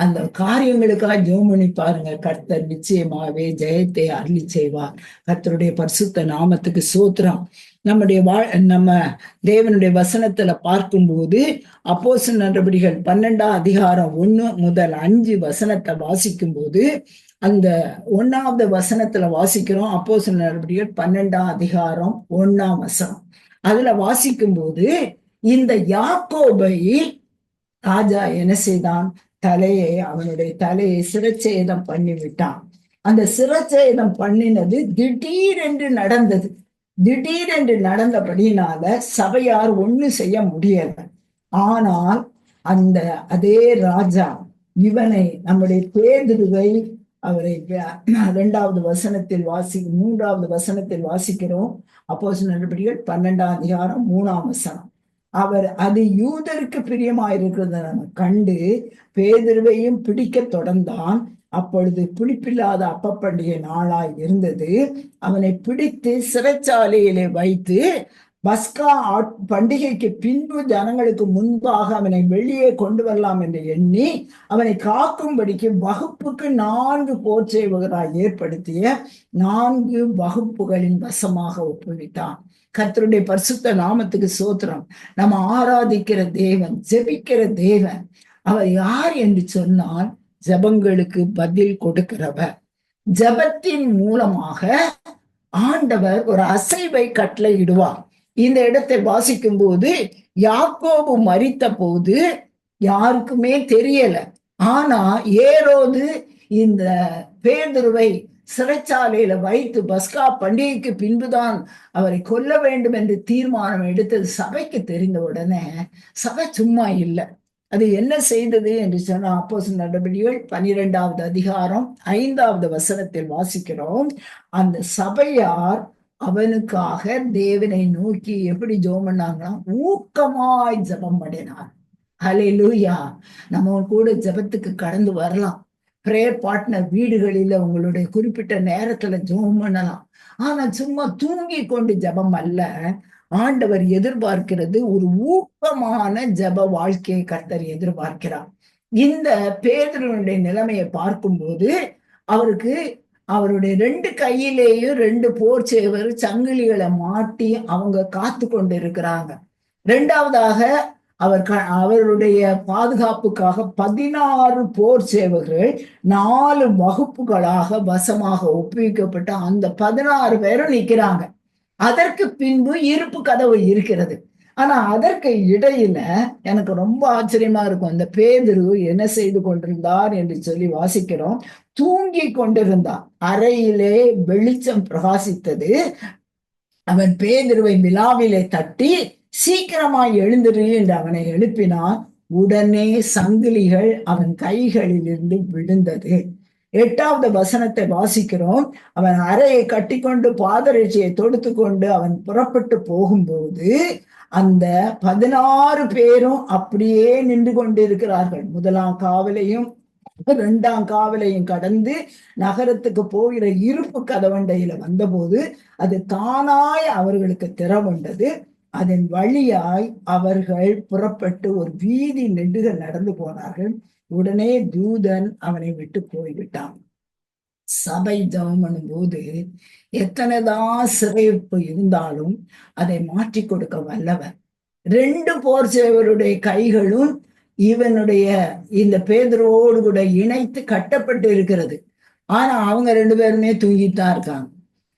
அந்த காரியங்களுக்காக ஜெபம் பண்ணி பாருங்க. கர்த்தர் நிச்சயமாகவே ஜெயத்தை அருளி செய்வார். கர்த்தருடைய பரிசுத்த நாமத்துக்கு ஸ்தோத்திரம். நம்ம தேவனுடைய வசனத்துல பார்க்கும்போது அப்போஸ்தலர் நடபடிகள் 12ஆம் அதிகாரம் 1 முதல் 5 வசனத்தை வாசிக்கும் போது, அந்த 1வது வசனத்துல வாசிக்கிறோம். அப்போஸ்தலர் நடபடிகள் 12ஆம் அதிகாரம் 1ஆம் வசனம். அதுல வாசிக்கும் போது, இந்த யாக்கோபை ராஜா என்ன செய்தான்? அவனுடைய தலையை சிரச்சேதம் பண்ணி விட்டான். அந்த சிரச்சேதம் பண்ணினது திடீரென்று நடந்தது. திடீரென்று நடந்தபடினால சபையார் ஒண்ணு செய்ய முடியல. ஆனால் அதே ராஜா இவனை, நம்முடைய பேதுருவை அவரை 2வது வசனத்தில் 3வது வசனத்தில் வாசிக்கிறோம். அப்போஸ்தலர் நடபடிகள் 12ஆம் அதிகாரம் 3ஆம் வசனம். அவர் அது யூதருக்கு பிரியமாயிருக்கிறத நம்ம கண்டு பேதுருவையும் பிடிக்க தொடர்ந்தான். அப்பொழுது புளிப்பில்லாத அப்பப்பண்டிகை நாளாய் இருந்தது. அவனை பிடித்து சிறைச்சாலையிலே வைத்து பஸ்கா பண்டிகைக்கு பின்பு ஜனங்களுக்கு முன்பாக அவனை வெளியே கொண்டு வரலாம் என்று எண்ணி அவனை காக்கும்படிக்கு வகுப்புக்கு 4 போர் சேவகராய் ஏற்படுத்திய 4 வகுப்புகளின் வசமாக ஒப்புவித்தான். கர்த்தருடைய பரிசுத்த நாமத்துக்கு ஸ்தோத்திரம். நம்ம ஆராதிக்கிற தேவன், ஜெபிக்கிற தேவன், அவர் யார் என்று சொன்னால் ஜெபங்களுக்கு பதில் கொடுக்கிறவர். ஜெபத்தின் மூலமாக ஆண்டவர் ஒரு அசைவை கட்டளையிடுவார். இந்த இடத்தை வாசிக்கும் போது யாக்கோபு மரித்த போது யாருக்குமே தெரியல. ஆனா ஏரோது இந்த பேதுருவை சிறைச்சாலையில வைத்து பஸ்கா பண்டிகைக்கு பின்புதான் அவரை கொல்ல வேண்டும் என்று தீர்மானம் எடுத்தது சபைக்கு தெரிந்த உடனே சபை சும்மா இல்லை. அது என்ன செய்தது என்று சொன்னா அப்போஸ்தலர் நடபடிகள் 12வது அதிகாரம் 5வது வசனத்தில் வாசிக்கிறோம். அந்த சபையார் அவனுக்காக தேவனை நோக்கி எப்படி ஜெபம் பண்ணாங்கன்னா, ஊக்கமாய் ஜெபம் பண்ணினார். ஹல்லேலூயா. நம்ம கூட ஜெபத்துக்கு கடந்து வரலாம். பிரேயர் பார்ட்னர் வீடுகளில உங்களுடைய குறிப்பிட்ட நேரத்துல ஜெபம் பண்ணலாம். ஆனா சும்மா தூங்கி கொண்டு ஜெபம் அல்ல. ஆண்டவர் எதிர்பார்க்கிறது ஒரு ஊக்கமான ஜெப வாழ்க்கையை கர்த்தர் எதிர்பார்க்கிறார். இந்த பேதுருவினுடைய நிலைமையை பார்க்கும்போது அவருக்கு அவருடைய 2 கையிலேயும் 2 போர் சேவர் சங்கிலிகளை மாட்டி அவங்க காத்து கொண்டு இருக்கிறாங்க. 2வதாக அவருடைய பாதுகாப்புக்காக 16 போர் சேவகர்கள் 4 வகுப்புகளாக வசமாக ஒப்புவிக்கப்பட்ட அந்த 16 பேரும் நிக்கிறாங்க. அதற்கு பின்பு இருப்பு கதவு இருக்கிறது. ஆனா அதற்கு இடையில எனக்கு ரொம்ப ஆச்சரியமா இருக்கும். இந்த பேதுரு என்ன செய்து கொண்டிருந்தார் என்று சொல்லி வாசிக்கிறோம். தூங்கி கொண்டிருந்தார். அறையிலே வெளிச்சம் பிரகாசித்தது. அவன் பேதுருவை விலாவிலே தட்டி சீக்கிரமாய் எழுந்திரு என்று அவனை எழுப்பினான். உடனே சங்கிலிகள் அவன் கைகளிலிருந்து விழுந்தது. 8வது வசனத்தை வாசிக்கிறோம். அவன் அறையை கட்டிக்கொண்டு பாதரட்சியை தொடுத்து கொண்டு அவன் புறப்பட்டு போகும்போது அந்த 16 பேரும் அப்படியே நின்று கொண்டிருக்கிறார்கள். 1ஆம் காவலையும் 2ஆம் காவலையும் கடந்து நகரத்துக்கு போகிற இருப்பு கதவண்டையில வந்தபோது அது தானாய் அவர்களுக்கு திறவுண்டது. அதன் வழியாய் அவர்கள் புறப்பட்டு ஒரு வீதி நெடுக நடந்து போனார்கள். உடனே தூதன் அவனை விட்டு போய்விட்டான். சபை ஜெபம் பண்ணும்போது எத்தனைதான் சிறைப்பு இருந்தாலும் அதை மாற்றி கொடுக்க வல்லவர். 2 போர் சேவருடைய கைகளும் இவனுடைய இந்த பேதுருவோடு கூட இணைத்து கட்டப்பட்டு இருக்கிறது. ஆனா அவங்க 2 பேருமே தூங்கித்தான் இருக்காங்க.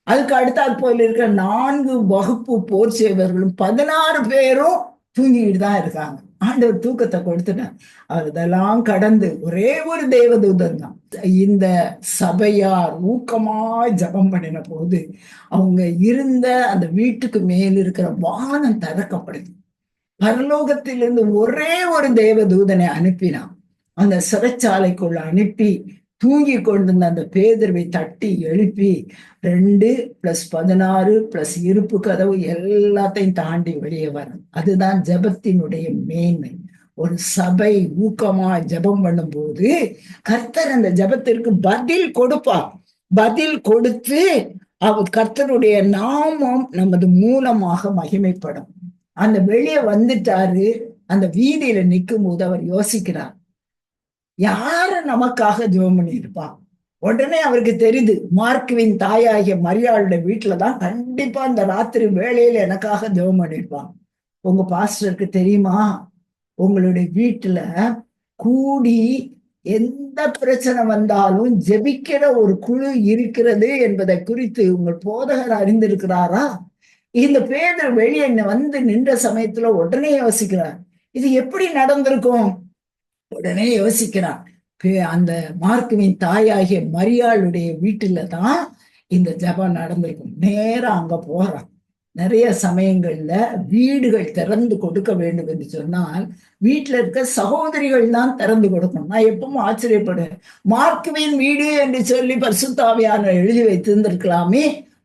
அதுக்கு அடுத்தாற் போல இருக்கிற 4 வகுப்பு போர் சேவர்களும் 16 பேரும் தூங்கிட்டு தான் இருக்காங்க. ஆண்டவர் தூக்கத்தை கொடுத்துட்டார். அதெல்லாம் கடந்து ஒரே ஒரு தேவதூதன் தான். இந்த சபையார் ஊக்கமாய் ஜெபம் பண்ணின போது அவங்க இருந்த அந்த வீட்டுக்கு மேல் இருக்கிற வானம் திறக்கப்படுது. பரலோகத்திலிருந்து ஒரே ஒரு தேவதூதனை அனுப்பினான். அந்த சிறைச்சாலைக்குள்ள அனுப்பி தூங்கி கொண்டிருந்த அந்த பேதுருவை தட்டி எழுப்பி 2 + 16 + இருப்பு கதவு எல்லாத்தையும் தாண்டி வெளியே வரும். அதுதான் ஜெபத்தினுடைய மேன்மை. ஒரு சபை ஊக்கமா ஜெபம் பண்ணும்போது கர்த்தர் அந்த ஜெபத்திற்கு பதில் கொடுப்பார். பதில் கொடுத்து அவர் கர்த்தருடைய நாமம் நமது மூலமாக மகிமைப்படும். அந்த வெளியே வந்துட்டாரு. அந்த வீதியில நிற்கும் போது அவர் யோசிக்கிறார், யார நமக்காக ஜெபம் பண்ணி இருப்பான். உடனே அவருக்கு தெரியுது, மார்க்குவின் தாயாகிய மரியாளுடைய வீட்டுலதான் கண்டிப்பா இந்த ராத்திரி வேளையில எனக்காக ஜெபம் பண்ணிருப்பான். உங்க பாஸ்டருக்கு தெரியுமா, உங்களுடைய வீட்டுல கூடி எந்த பிரச்சனை வந்தாலும் ஜெபிக்கிற ஒரு குழு இருக்கிறது என்பதை குறித்து உங்கள் போதகர் அறிந்திருக்கிறாரா? இந்த பேதுரு வெளியே வந்து நின்ற சமயத்துல உடனே யோசிக்கிறார், இது எப்படி நடந்திருக்கும். உடனே யோசிக்கிறான், அந்த மார்க்குவின் தாயாகிய மரியாளுடைய வீட்டுல தான் இந்த ஜெபம் நடந்திருக்கும். நேரா அங்க போறான். நிறைய சமயங்கள்ல வீடுகள் திறந்து கொடுக்க வேண்டும் என்று சொன்னால் வீட்டுல இருக்க சகோதரிகள் தான் திறந்து கொடுக்கணும். நான் எப்பவும் ஆச்சரியப்படுவேன். மார்க்குவின் வீடு என்று சொல்லி பரிசுத்த ஆவியானவர் எழுதி வைத்திருந்திருக்கலாமே.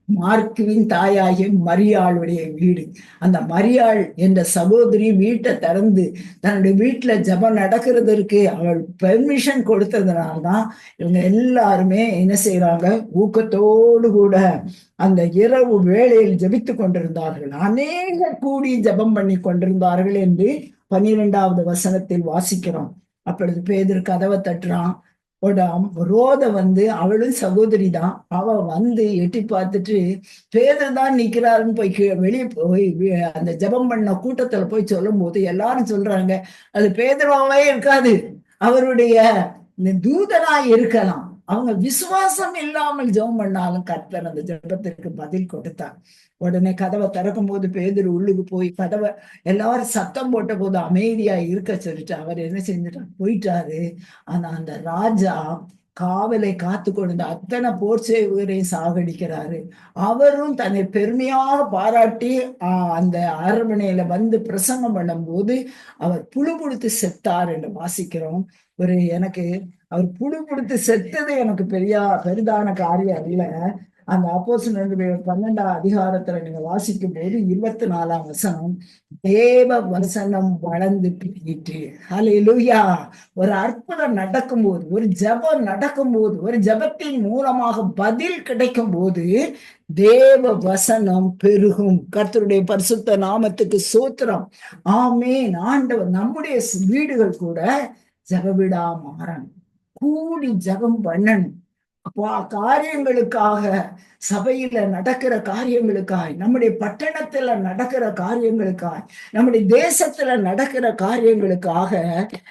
மார்க்குவின் தாயாகிய மரியாளுடைய வீடு. அந்த மரியாள் என்ற சகோதரி வீட்டை திறந்து தன்னுடைய வீட்டுல ஜெபம் நடக்கிறதற்கு அவள் பெர்மிஷன் கொடுத்ததுனால்தான் இவங்க எல்லாருமே என்ன செய்யறாங்க, ஊக்கத்தோடு கூட அந்த இரவு வேளையில் ஜெபித்து கொண்டிருந்தார்கள். அநேக கூடி ஜெபம் பண்ணி கொண்டிருந்தார்கள் என்று 12வது வசனத்தில் வாசிக்கிறோம். அப்பொழுது பேதுரு கதவை தட்டுறான். ரோத அவளும் சகோதரி தான். அவ எட்டி பார்த்துட்டு பேதுரு தான் நிக்கிறாருன்னு போய் வெளியே போய் அந்த ஜெபம் பண்ண கூட்டத்துல போய் சொல்லும் போது எல்லாரும் சொல்றாங்க, அது பேதுருவாவே இருக்காது, அவருடைய தூதனாய் இருக்கலாம். அவங்க விசுவாசம் இல்லாமல் ஜெபம் பண்ணாலும் கர்த்தர் அந்த ஜெபத்திற்கு பதில் கொடுத்தார். உடனே கதவை திறக்கும் போது பேதுரு உள்ளுக்கு போய் கதவை எல்லாரும் சத்தம் போட்ட போது அமைதியா இருக்க சொல்லிட்டு அவர் என்ன செஞ்சுட்டார், போயிட்டாரு. ஆனா அந்த ராஜா காவலை காத்து கொண்டு அத்தனை போர் சேவகரையும் சாகடிக்கிறாரு. அவரும் தன்னை பெருமையாக பாராட்டி அந்த அரண்மனையில பிரசங்கம் பண்ணும் போது அவர் புழு கொடுத்து செத்தார் என்று வாசிக்கிறோம். எனக்கு அவர் புழு கொடுத்து செத்தது எனக்கு பெரிதான காரியம் இல்லை. அந்த அப்போஸ்தலர்களுடைய 12ஆம் அதிகாரத்துல நீங்க வாசிக்கும் போது 24ஆம் வசனம், தேவ வசனம் வளர்ந்து பெருகிட்டு. ஹல்லேலூயா. ஒரு அற்புதம் நடக்கும்போது, ஒரு ஜெபம் நடக்கும்போது, ஒரு ஜெபத்தின் மூலமாக பதில் கிடைக்கும் போது தேவ வசனம் பெருகும். கர்த்தருடைய பரிசுத்த நாமத்துக்கு ஸ்தோத்திரம். ஆமென். ஆண்டவர் நம்முடைய வீடுகள் கூட ஜெபவிடா மாறணும், கூடி ஜெபம் பண்ணணும். காரியங்களுக்காக, சபையில நடக்கிற காரியங்களுக்காய், நம்முடைய பட்டணத்துல நடக்கிற காரியங்களுக்காய், நம்முடைய தேசத்துல நடக்கிற காரியங்களுக்காக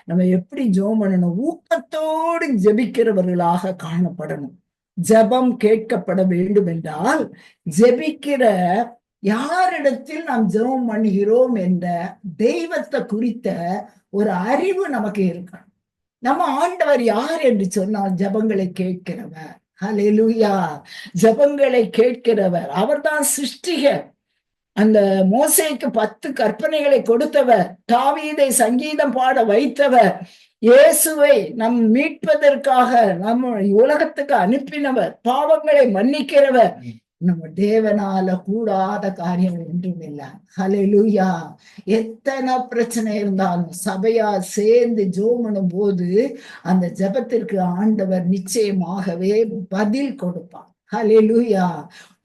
நம்ம எப்படி ஜெபம் பண்ணணும்? ஊக்கத்தோடு ஜெபிக்கிறவர்களாக காணப்படணும். ஜெபம் கேட்கப்பட வேண்டும் என்றால் ஜெபிக்கிற யாரிடத்தில் நாம் ஜெபம் பண்ணுகிறோம் என்ற தெய்வத்தை குறித்த ஒரு அறிவு நமக்கு இருக்கணும். நம்ம ஆண்டவர் யார் என்று சொன்னால் ஜெபங்களை கேட்கிறவர். ஹல்லேலூயா. ஜெபங்களை கேட்கிறவர். அவர்தான் சிருஷ்டிகர். அந்த மோசேக்கு 10 கற்பனைகளை கொடுத்தவர், தாவீதை சங்கீதம் பாட வைத்தவர், இயேசுவை நம் மீட்பதற்காக நம்ம உலகத்துக்கு அனுப்பினவர், பாவங்களை மன்னிக்கிறவர். நம்ம தேவனால கூடாத காரியம் ஒன்றும் இல்லை. ஹல்லேலூயா. எத்தனை பிரச்சனை இருந்தாலும் சபையா சேர்ந்து ஜெபம் பண்ணும் போது அந்த ஜெபத்திற்கு ஆண்டவர் நிச்சயமாகவே பதில் கொடுப்பார். ஹல்லேலூயா.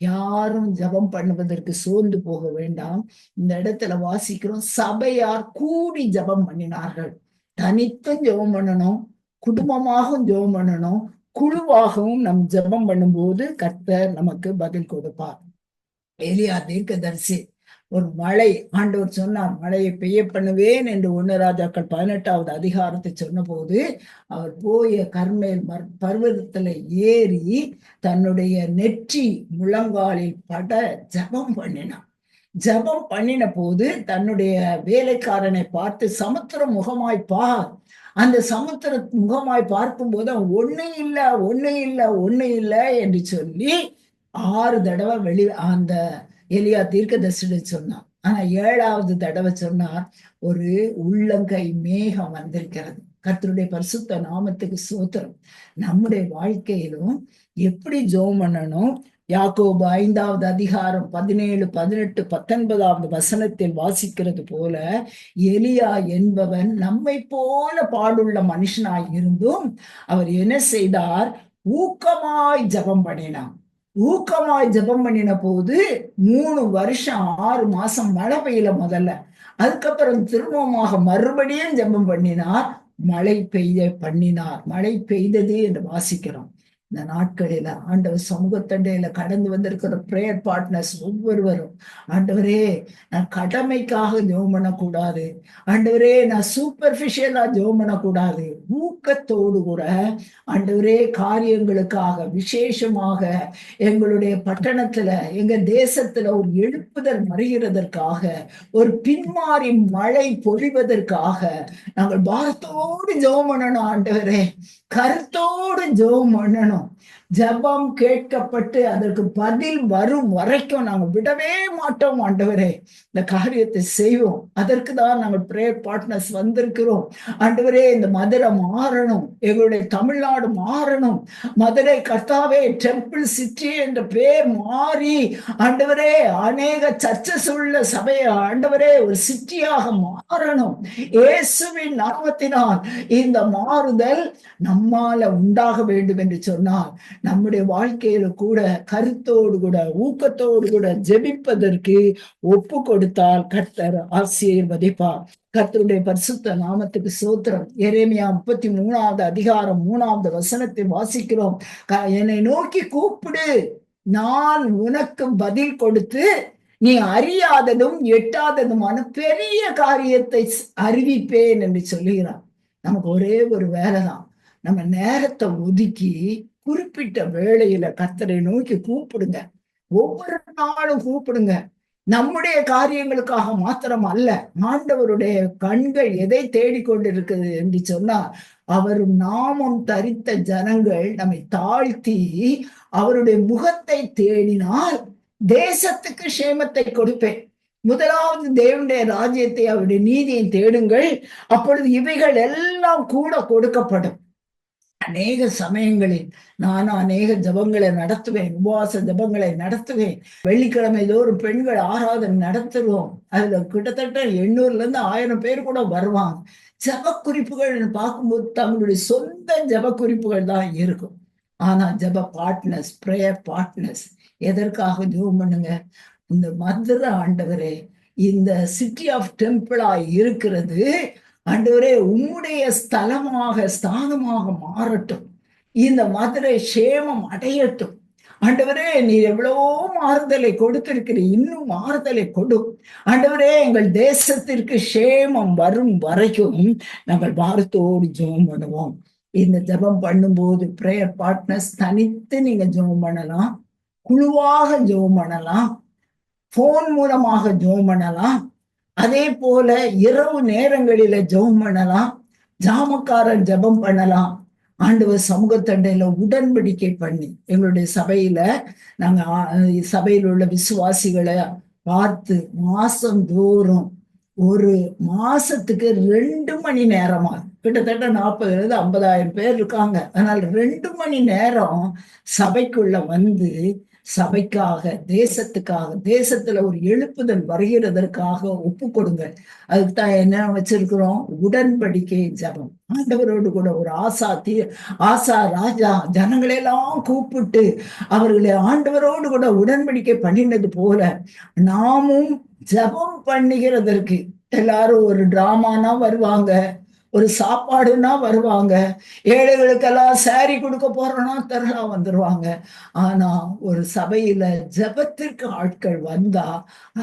யாரும் ஜெபம் பண்ணுவதற்கு சோர்ந்து போக வேண்டாம். இந்த இடத்துல வாசிக்கிறோம், சபையார் கூடி ஜெபம் பண்ணினார்கள். தனித்தும் ஜெபம் பண்ணணும், குடும்பமாகவும் ஜெபம் பண்ணணும், குழுவாகவும் நம் ஜெபம் பண்ணும்போது கர்த்தர் நமக்கு பதில் கொடுப்பார். எலியா தீர்க்கதரிசி ஒரு மழை, ஆண்டவர் சொன்னார் மழையை பெய்ய பண்ணுவேன் என்று 1 ராஜாக்கள் 18வது அதிகாரத்தை சொன்ன போது அவர் போய கர்மேல் பர்வதத்துல ஏறி தன்னுடைய நெற்றி முழங்காலில் பட ஜெபம் பண்ணினான். ஜெபம் பண்ணின போது தன்னுடைய வேலைக்காரனை பார்த்து சமுத்திரம் முகமாய் பார். அந்த சமுத்திர முகமாய் பார்க்கும் போது ஒண்ணு இல்லை என்று சொல்லி 6 தடவை அந்த எலியா தீர்க்கதரிசி சொன்னான். ஆனா 7வது தடவை சொன்னார், ஒரு உள்ளங்கை மேகம் வந்திருக்கிறது. கர்த்தருடைய பரிசுத்த நாமத்துக்கு ஸ்தோத்திரம். நம்முடைய வாழ்க்கையிலும் எப்படி ஜெபம் பண்ணணும்? யாக்கோபு 5வது அதிகாரம் 17, 18, 19வது வசனத்தில் வாசிக்கிறது போல, எலியா என்பவன் நம்மை போல பாடுள்ள மனுஷனாய் இருந்தும் அவர் என்ன செய்தார்? ஊக்கமாய் ஜெபம் பண்ணினான். ஊக்கமாய் ஜெபம் பண்ணின போது 3 வருஷம் 6 மாசம் மழை பெய்யல முதல்ல. அதுக்கப்புறம் திரும்பமாக மறுபடியும் ஜெபம் பண்ணினார், மழை பெய்ய பண்ணினார். மழை பெய்தது என்று வாசிக்கிறோம். இந்த நாட்களில ஆண்டவர் சமூகத்தண்டையில கடந்து வந்திருக்கிற பிரேயர் பார்ட்னர்ஸ் ஒவ்வொருவரும், ஆண்டவரே நான் கடமைக்காக ஜெபம் பண்ணக்கூடாது, ஆண்டவரே நான் சூப்பர்ஃபிஷியலா ஜெபம் பண்ணக்கூடாது, ஊக்கத்தோடு கூட ஆண்டவரே காரியங்களுக்காக, விசேஷமாக எங்களுடைய பட்டணத்துல எங்க தேசத்துல ஒரு எழுப்புதல் மறைகிறதற்காக, ஒரு பின்மாறி மழை பொழிவதற்காக நாங்கள் பாரத்தோடு ஜெபம் பண்ணணும். ஆண்டவரே கருத்தோடு ஜெபம் பண்ணணும். ஜெபம் கேட்கப்பட்டு அதற்கு பதில் வரும் வரைக்கும் நாங்க விடவே மாட்டோம். ஆண்டவரே, இந்த காரியத்தை செய்வோம். அதற்கு தான் நாங்கள் பிரேயர் பார்ட்னர்ஸ் வந்திருக்கிறோம். ஆண்டவரே, இந்த மதுரை மாறணும், எங்களுடைய தமிழ்நாடு மாறணும். மதுரை கர்த்தாவே டெம்பிள் சிட்டி என்ற பேர் மாறி ஆண்டவரே அநேக சர்ச்சஸ் உள்ள சபையை ஆண்டவரே ஒரு சிட்டியாக மாறணும். இயேசுவின் நாமத்தினால் இந்த மாறுதல் நம்மால உண்டாக வேண்டும் என்று சொன்னால் நம்முடைய வாழ்க்கையில கூட கருத்தோடு கூட ஊக்கத்தோடு கூட ஜெபிப்பதற்கு ஒப்பு கொடுத்தால் கர்த்தர் ஆசீர்வதிப்பார். கர்த்தருடைய பரிசுத்த நாமத்துக்கு ஸ்தோத்திரம். எரேமியா 33வது அதிகாரம் 3வது வசனத்தை வாசிக்கிறோம். என்னை நோக்கி கூப்பிடு, நான் உனக்கு பதில் கொடுத்து நீ அறியாததும் எட்டாததுமான பெரிய காரியத்தை அறிவிப்பேன் என்று சொல்லுகிறான். நமக்கு ஒரே ஒரு வேலைதான். நம்ம நேரத்தை ஒதுக்கி குறிப்பிட்ட வேளையில கர்த்தரை நோக்கி கூப்பிடுங்க. ஒவ்வொரு நாளும் கூப்பிடுங்க. நம்முடைய காரியங்களுக்காக மாத்திரம் அல்ல, ஆண்டவருடைய கண்கள் எதை தேடிக்கொண்டிருக்கிறது என்று சொன்னா, அவர் நாமம் தரித்த ஜனங்கள் நம்மை தாழ்த்தி அவருடைய முகத்தை தேடினால் தேசத்துக்கு சேமத்தை கொடுப்பேன். முதலாவது தேவனுடைய ராஜ்யத்தை அவருடைய நீதியை தேடுங்கள், அப்பொழுது இவைகள் எல்லாம் கூட கொடுக்கப்படும். அநேக சமயங்களில் நானும் அநேக ஜபங்களை நடத்துவேன், உபவாச ஜபங்களை நடத்துவேன். வெள்ளிக்கிழமை தோறும் பெண்கள் ஆராதனை நடத்துவோம். அதுல கிட்டத்தட்ட 800 பேர் கூட வருவாங்க. ஜப குறிப்புகள் பார்க்கும்போது தங்களுடைய சொந்த ஜப குறிப்புகள் தான் இருக்கும். ஆனா ஜப பார்ட்னர்ஸ், பிரேயர் பார்ட்னர்ஸ் எதற்காக ஜெபம் பண்ணுங்க? இந்த மதுரை ஆண்டவரே இந்த சிட்டி ஆஃப் டெம்பிளா இருக்கிறது ஆண்டவரே, உம்முடைய ஸ்தானமாக மாறட்டும். இந்த மதுரை சேமம் அடையட்டும். ஆண்டவரே, நீர் எவ்வளவோ மாறுதலை கொடுத்திருக்கிறீர், இன்னும் மாறுதலை கொடு ஆண்டவரே. எங்கள் தேசத்திற்கு சேமம் வரும் வரைக்கும் நாங்கள் வாரத்தோடு ஜெபம் பண்ணுவோம். இந்த ஜெபம் பண்ணும்போது பிரேயர் பார்ட்னர்ஸ் தனித்து நீங்க ஜெபம் பண்ணலாம், குழுவாக ஜெபம் பண்ணலாம், போன் மூலமாக ஜெபம் பண்ணலாம். அதே போல இரவு நேரங்களில ஜெபம் பண்ணலாம், ஜாமக்காரன் ஜெபம் பண்ணலாம். ஆண்டவர் சமூகத்தண்டையில உடன்படிக்கை பண்ணி எங்களுடைய சபையில நாங்க சபையில் உள்ள விசுவாசிகளை பார்த்து மாசம் தோறும் ஒரு மாசத்துக்கு 2 மணி நேரமா, கிட்டத்தட்ட 40,000-50,000 பேர் இருக்காங்க. அதனால 2 மணி நேரம் சபைக்குள்ள வந்து சபைக்காக, தேசத்துக்காக, தேசத்துல ஒரு எழுப்புதல் வருகிறதற்காக ஒப்பு கொடுங்க. அதுக்கு தான் என்ன வச்சிருக்கிறோம்? உடன்படிக்கை ஜபம். ஆண்டவரோடு கூட ஒரு ஆசா ராஜா ஜனங்களெல்லாம் கூப்பிட்டு அவர்களை ஆண்டவரோடு கூட உடன்படிக்கை பண்ணினது போல நாமும் ஜபம் பண்ணுகிறதற்கு எல்லாரும் ஒரு டிராமானா வருவாங்க, ஒரு சாப்பாடுனா வருவாங்க, ஏழைகளுக்கெல்லாம் சாரி கொடுக்க போறோம்னா திரளா வந்துருவாங்க. ஆனா ஒரு சபையில ஜபத்திற்கு ஆட்கள் வந்தா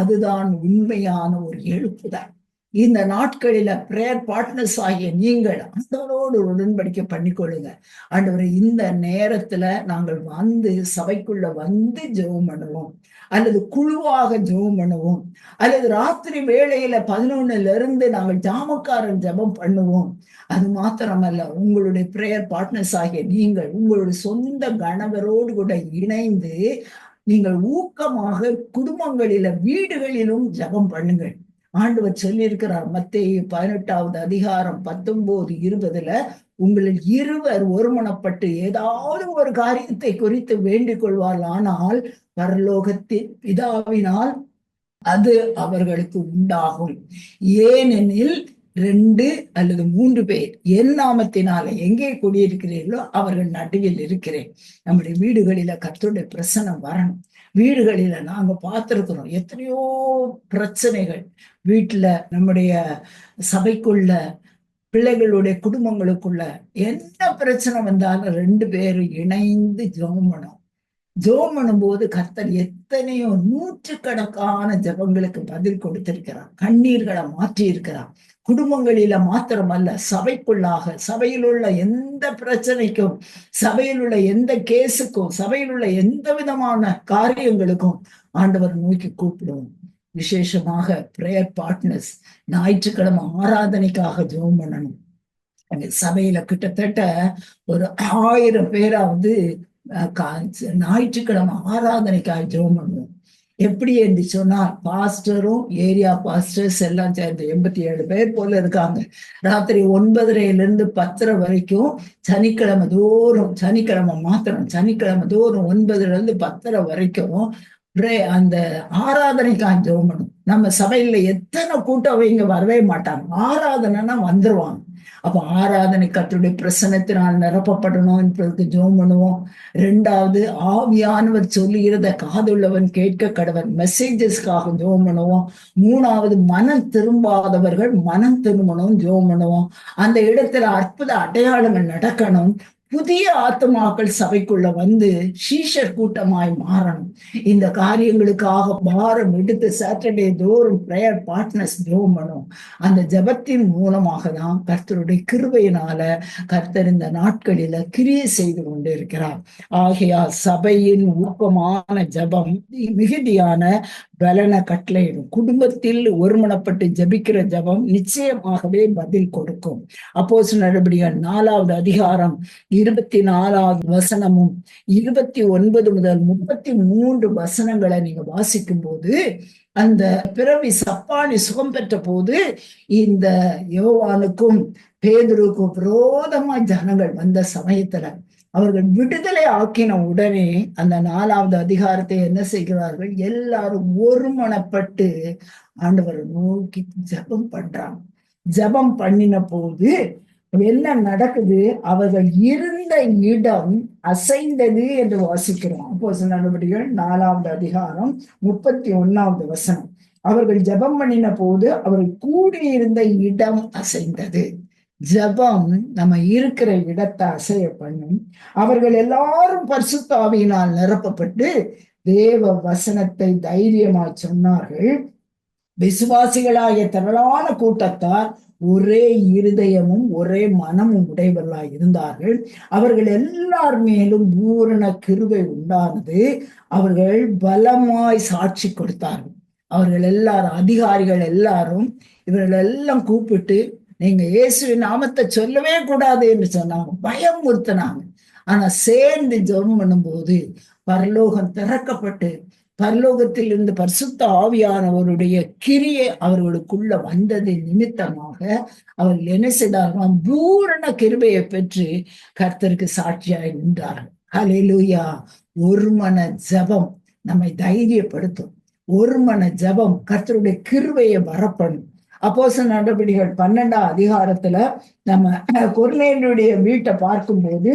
அதுதான் உண்மையான ஒரு எழுப்புதல். இந்த நாட்களில பிரேயர் பார்ட்னர்ஸ் ஆகிய நீங்கள் ஆண்டவரோடு உடன்படிக்கை பண்ணிக்கொள்ளுங்க. ஆண்டவரை, இந்த நேரத்துல நாங்கள் வந்து சபைக்குள்ள வந்து ஜெபம் பண்ணுவோம், அல்லது குழுவாக ஜெபம் பண்ணுவோம், அல்லது ராத்திரி வேளையில 11 நாங்கள் ஜாமக்காரன் ஜெபம் பண்ணுவோம். அது மாத்திரமல்ல, உங்களுடைய பிரேயர் பார்ட்னர்ஸ் ஆகிய நீங்கள் உங்களுடைய சொந்த கணவரோடு கூட இணைந்து நீங்கள் ஊக்கமாக குடும்பங்களில வீடுகளிலும் ஜெபம் பண்ணுங்கள். ஆண்டவர் சொல்லியிருக்கிறார் மத்தேயு 18வது அதிகாரம் 19-20 உங்களில் இருவர் ஒருமனப்பட்டு ஏதாவது ஒரு காரியத்தை குறித்து வேண்டிக் கொள்வார்கள், ஆனால் பரலோகத்தின் பிதாவினால் அது அவர்களுக்கு உண்டாகும். ஏனெனில் 2 அல்லது 3 பேர் என் நாமத்தினால எங்கே கூடியிருக்கிறீர்களோ அவர்கள் நடுவில் இருக்கிறேன். நம்முடைய வீடுகளில கர்த்தருடைய பிரசன்னம் வரணும். வீடுகளில நாங்க பார்த்திருக்கிறோம் எத்தனையோ பிரச்சனைகள். வீட்டுல நம்முடைய சபைக்குள்ள பிள்ளைகளுடைய குடும்பங்களுக்குள்ள என்ன பிரச்சனை வந்தாலும் 2 பேரும் இணைந்து ஜெபம் பண்ணும். ஜெபம் பண்ணும்போது கர்த்தர் எத்தனையோ 100கணக்கான ஜெபங்களுக்கு பதில் கொடுத்திருக்கிறார், கண்ணீர்களை மாற்றி இருக்கிறார். குடும்பங்களில மாத்திரமல்ல, சபைக்குள்ளாக, சபையில் உள்ள எந்த பிரச்சனைக்கும், சபையில் உள்ள எந்த கேஸுக்கும், சபையில் உள்ள எந்த விதமான காரியங்களுக்கும் ஆண்டவர் நோக்கி கூப்பிடுவோம். விசேஷமாக பிரேயர் பார்ட்னர்ஸ் ஞாயிற்றுக்கிழமை ஆராதனைக்காக ஜெபம் பண்ணணும். சபையில கிட்டத்தட்ட ஒரு 1000 பேராவது ஞாயிற்றுக்கிழமை ஆராதனைக்காக ஜெபம் பண்ணுவோம். எப்படி என்று சொன்னால் பாஸ்டரும் ஏரியா பாஸ்டர்ஸ் எல்லாம் சேர்ந்து 87 பேர் போல இருக்காங்க. ராத்திரி 9:30 10:30 வரைக்கும் சனிக்கிழமை தோறும், சனிக்கிழமை மாத்திரம், சனிக்கிழமை தோறும் 9 10:30 வரைக்கும் அந்த ஆராதனைக்காக ஜெபம் பண்ணும். நம்ம சபையில எத்தனை கூட்டம் இங்க வரவே மாட்டாங்க, ஆராதனைன்னா வந்துருவாங்க. அப்ப ஆராதனை கர்த்தருடைய பிரசன்னத்தினால் நிரப்பப்படணும் என்பதற்கு ஜெபம் பண்ணுவோம். 2வது ஆவியானவர் சொல்லுகிறத காதுள்ளவன் கேட்க கடவன், மெசேஜஸ்க்காக ஜெபம் பண்ணுவோம். 3வது மனம் திரும்பாதவர்கள் மனம் திரும்பணும், ஜெபம் பண்ணுவோம். அந்த இடத்துல அற்புத அடையாளங்கள் நடக்கணும். புதிய ஆத்துமாக்கள் சபைக்குள்ள வந்து சீஷர் கூட்டமாய் மாறணும். இந்த காரியங்களுக்காக பாரம் எடுத்து சாட்டர்டே தோறும் பிரேயர் பார்ட்னர்ஸ் ஜெபம் பண்ணும். அந்த ஜெபத்தின் மூலமாக தான் கர்த்தருடைய கிருபையினால கர்த்தர் இந்த நாட்களில கிரியை செய்து கொண்டு இருக்கிறார். ஆகையால் சபையின் ஊக்கமான ஜெபம் மிகுதியான பலன கட்டளையிடும். குடும்பத்தில் ஒருமனப்பட்டு ஜெபிக்கிற ஜெபம் நிச்சயமாகவே பதில் கொடுக்கும். அப்போஸ்தலர் நடபடிகள் 4வது அதிகாரம் 24வது வசனமும் 29 முதல் 33 வசனங்களை நீங்க வாசிக்கும் போது, அந்த பிறவி சப்பானி சுகம் பெற்ற போது இந்த யோவானுக்கும் பேதுருக்கும் விரோதமா ஜனங்கள் வந்த சமயத்துல அவர்கள் விடுதலை ஆக்கின உடனே அந்த 4வது அதிகாரத்தை என்ன செய்கிறார்கள்? எல்லாரும் ஒருமனப்பட்டு ஆண்டவரை நோக்கி ஜெபம் பண்றாங்க. ஜெபம் பண்ணின போது என்ன நடக்குது? அவர்கள் இருந்த இடம் அசைந்தது என்று வாசிக்கிறோம். அப்போஸ்தலர் நடபடிகள் 4வது அதிகாரம் 31வது வசனம். அவர்கள் ஜெபம் பண்ணின போது அவர்கள் கூடியிருந்த இடம் அசைந்தது. ஜெபம் நம்ம இருக்கிற இடத்தை அசைய பண்ணும். அவர்கள் எல்லாரும் பரிசுத்த ஆவியினால் நிரப்பப்பட்டு தேவ வசனத்தை தைரியமாய் சொன்னார்கள். விசுவாசிகளாகிய திரளான கூட்டத்தார் ஒரே இருதயமும் ஒரே மனமும் உடையவர்களாய் இருந்தார்கள். அவர்கள் எல்லார் மேலும் பூரண கிருபை உண்டானது. அவர்கள் பலமாய் சாட்சி கொடுத்தார்கள். அவர்கள் எல்லாரும், அதிகாரிகள் எல்லாரும் இவர்கள் எல்லாம் கூப்பிட்டு நீங்க இயேசுவின் நாமத்தை சொல்லவே கூடாது என்று சொன்னாங்க, பயமுறுத்தினாங்க. ஆனா சேர்ந்து ஜெபம் பண்ணும்போது பரலோகம் திறக்கப்பட்டு பரலோகத்தில் இருந்து பரிசுத்த ஆவியானவருடைய கிரியை அவர்களுக்குள்ள வந்தது நிமித்தமாக அவர்கள் என்ன செய்தார்கள்? பூரண கிருபையை பெற்று கர்த்தருக்கு சாட்சியாய் நின்றார்கள். ஹல்லேலூயா. ஒரு மன ஜெபம் நம்மை தைரியப்படுத்தும். ஒரு மன ஜெபம் கர்த்தருடைய கிருபையை வரப்படும். அப்போஸ்தலர் நடபடிகள் 12வது அதிகாரத்துல நம்ம கொர்நேலியுடைய வீட்டை பார்க்கும்போது,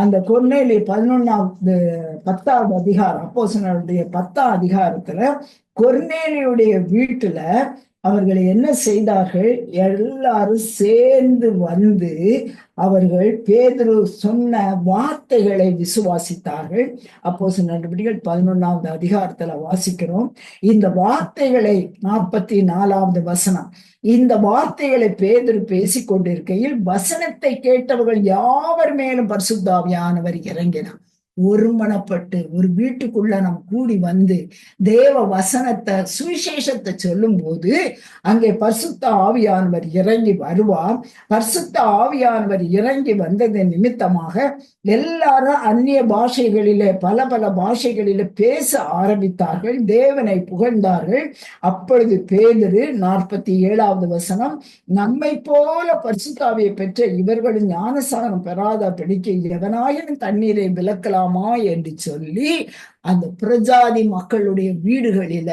அந்த கொர்நேலி 10வது அதிகாரம், அப்போஸ்தலருடைய 10வது அதிகாரத்துல கொர்நேலியுடைய வீட்டுல அவர்கள் என்ன செய்தார்கள்? எல்லாரும் சேர்ந்து வந்து அவர்கள் பேதுரு சொன்ன வார்த்தைகளை விசுவாசித்தார்கள். அப்போஸ்தலர் நடபடிகள் 11வது அதிகாரத்துல வாசிக்கிறோம். இந்த வார்த்தைகளை 44வது வசனம், இந்த வார்த்தைகளை பேதுரு பேசிக் கொண்டிருக்கையில் வசனத்தை கேட்டவர்கள் யாவர் மேலும் பரிசுத்த ஆவியானவர் இறங்கினார். ஒருமனப்பட்டு ஒரு வீட்டுக்குள்ள நம்ம கூடி வந்து தேவ வசனத்தை, சுவிசேஷத்தை சொல்லும் போது அங்கே பரிசுத்த ஆவியானவர் இறங்கி வருவார். பரிசுத்த ஆவியானவர் இறங்கி வந்தது நிமித்தமாக எல்லாரும் அந்நிய பாஷைகளிலே, பல பல பாஷைகளிலே பேச ஆரம்பித்தார்கள், தேவனை புகழ்ந்தார்கள். அப்பொழுது பேதுரு 47வது வசனம், நம்மை போல பரிசுத்த ஆவியை பெற்ற இவர்களும் ஞானசானம் பெறாத படிக்க எவனாயினும் தண்ணீரை விலக்கலாம் என்று சொல்லி அந்த பிரஜாதி மக்களுடைய வீடுகளில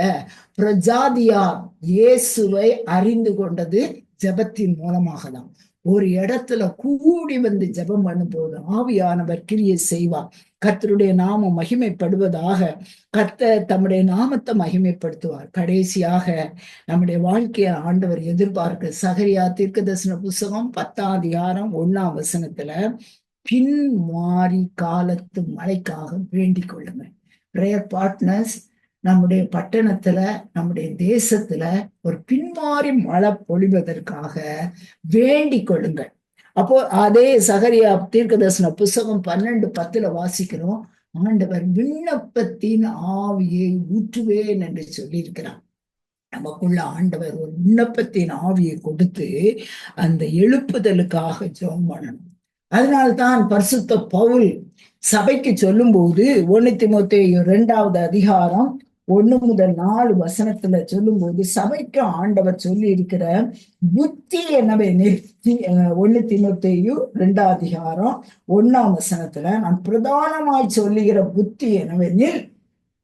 பிரஜாதியார் இயேசுவை அறிந்து கொண்டது ஜெபத்தின் மூலமாக தான். ஒரு இடத்துல கூடி வந்து ஜெபம் பண்ணும்போது ஆவியானவர் கிரியை செய்வார். கர்த்தருடைய நாமம் மகிமைப்படுவதாக. கர்த்தர் தம்முடைய நாமத்தை மகிமைப்படுத்துவார். கடைசியாக நம்முடைய வாழ்க்கையை ஆண்டவர் எதிர்பார்க்க சகரியா தீர்க்கதரிசன புஸ்தகம் 10வது அதிகாரம் 1ஆம் வசனத்துல, பின் மாறி காலத்து மழைக்காக வேண்டிக் கொள்ளுங்க. பிரேயர் பார்ட்னர்ஸ், நம்முடைய பட்டணத்துல, நம்முடைய தேசத்துல ஒரு பின்மாறி மழை பொழிவதற்காக வேண்டிக் கொள்ளுங்கள். அப்போ அதே சகரியா தீர்க்கதரிசன புஸ்தகம் 12:10 வாசிக்கிறோம், ஆண்டவர் விண்ணப்பத்தின் ஆவியை ஊற்றுவேன் என்று சொல்லியிருக்கிறார். நமக்குள்ள ஆண்டவர் ஒரு விண்ணப்பத்தின் ஆவியை கொடுத்து அந்த எழுப்புதலுக்காக ஜெபம் பண்ணணும். அதனால்தான் பரிசுத்த பவுல் சபைக்கு சொல்லும்போது 1 தீமோத்தேயு 2வது அதிகாரம் 1 முதல் 4 வசனத்துல சொல்லும்போது சபைக்கு ஆண்டவர் சொல்லி இருக்கிற புத்தி என்னவெனில் 1 தீமோத்தேயு 2வது அதிகாரம் 1ஆம் வசனத்துல நான் பிரதானமாய் சொல்லுகிற புத்தி என்னவெனில்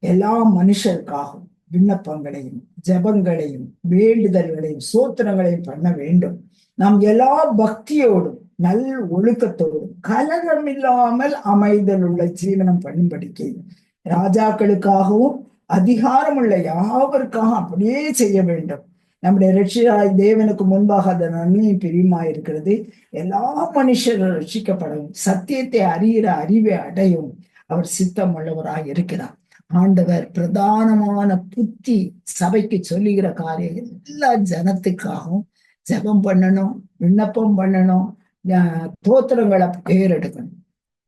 எல்லா மனுஷருக்காகவும் விண்ணப்பங்களையும் ஜெபங்களையும் வேண்டுதல்களையும் சோத்திரங்களையும் பண்ண வேண்டும். நாம் எல்லா பக்தியோடும் நல் ஒழுக்கத்தோடும் கலகம் இல்லாமல் அமைதல் உள்ள ஜீவனம் பண்ணும்படிக்கு ராஜாக்களுக்காகவும் அதிகாரமுள்ள யாவருக்காக அப்படியே செய்ய வேண்டும். நம்முடைய ரட்சியாய் தேவனுக்கு முன்பாக அது நன்மையும் பிரியமாயிருக்கிறது. எல்லா மனுஷரும் ரட்சிக்கப்படவும் சத்தியத்தை அறிகிற அறிவை அடையும் அவர் சித்தம் உள்ளவராய் இருக்கிறார். ஆண்டவர் பிரதானமான புத்தி சபைக்கு சொல்லுகிற காரியம் எல்லா ஜனத்துக்காகவும் ஜெபம் பண்ணணும், விண்ணப்பம் பண்ணணும், தோத்திரங்களை பேரெடுக்கணும்.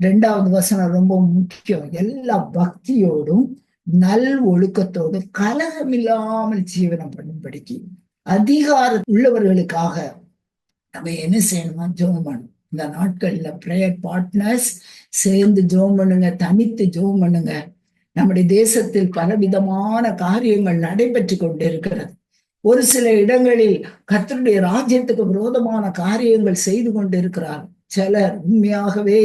2வது வசனம் ரொம்ப முக்கியம். எல்லா பக்தியோடும் நல் ஒழுக்கத்தோடும் கலகம் இல்லாமல் ஜீவனம் பண்ணும்படிக்கு அதிகாரம் உள்ளவர்களுக்காக நம்ம என்ன செய்யணுமா? ஜெபம் பண்ணணும். இந்த நாட்கள்ல பிரேயர் பார்ட்னர்ஸ் சேர்ந்து ஜெபம் பண்ணுங்க, தனித்து ஜெபம் பண்ணுங்க. நம்முடைய தேசத்தில் பலவிதமான காரியங்கள் நடைபெற்று கொண்டிருக்கிறது. ஒரு சில இடங்களில் கர்த்தருடைய ராஜ்யத்துக்கு விரோதமான காரியங்கள் செய்து கொண்டிருக்கிறார். சிலர் உண்மையாகவே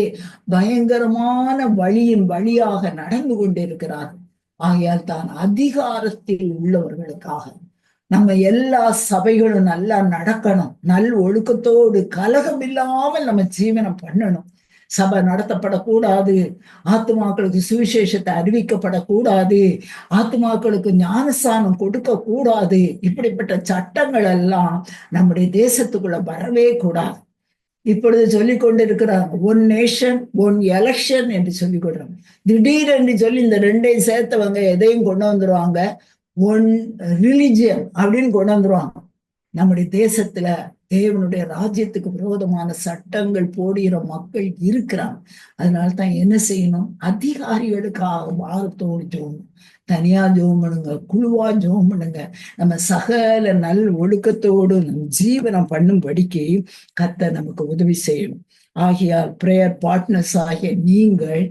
பயங்கரமான வழியின் வழியாக நடந்து கொண்டிருக்கிறார். ஆகையால் தான் அதிகாரத்தில் உள்ளவர்களுக்காக நம்ம எல்லா சபைகளும் நல்லா நடக்கணும், நல் ஒழுக்கத்தோடு கலகம் இல்லாமல் நம்ம ஜீவனம் பண்ணணும். சபை நடத்தப்படக்கூடாது, ஆத்துமாக்களுக்கு சுவிசேஷத்தை அறிவிக்கப்படக்கூடாது, ஆத்துமாக்களுக்கு ஞானஸ்தானம் கொடுக்க கூடாது. இப்படிப்பட்ட சட்டங்கள் எல்லாம் நம்முடைய தேசத்துக்குள்ள வரவே கூடாது. இப்பொழுது சொல்லிக் கொண்டிருக்கிறார் ஒன் நேஷன் ஒன் எலெக்ஷன் என்று சொல்லிக் கொடுறாங்க. திடீரென்று சொல்லி இந்த ரெண்டையும் சேர்த்தவங்க எதையும் கொண்டு வந்துருவாங்க, ஒன் ரிலிஜியன் அப்படின்னு கொண்டு வந்துருவாங்க. நம்முடைய தேசத்துல தேவனுடைய ராஜ்யத்துக்கு விரோதமான சட்டங்கள் போடுகிற மக்கள் இருக்கிறாங்க. அதனால்தான் என்ன செய்யணும்? அதிகாரிகளுக்காக வாரத்தோடு ஜெபம், தனியா ஜெபம் பண்ணுங்க, குழுவா ஜெபம் பண்ணுங்க. நம்ம சகல நல் ஒழுக்கத்தோடு நம் ஜீவனம் பண்ணும்படிக்கு கர்த்தர் நமக்கு உதவி செய்யணும். ஆகையால் பிரேயர் பார்ட்னர்ஸ் ஆகிய நீங்கள்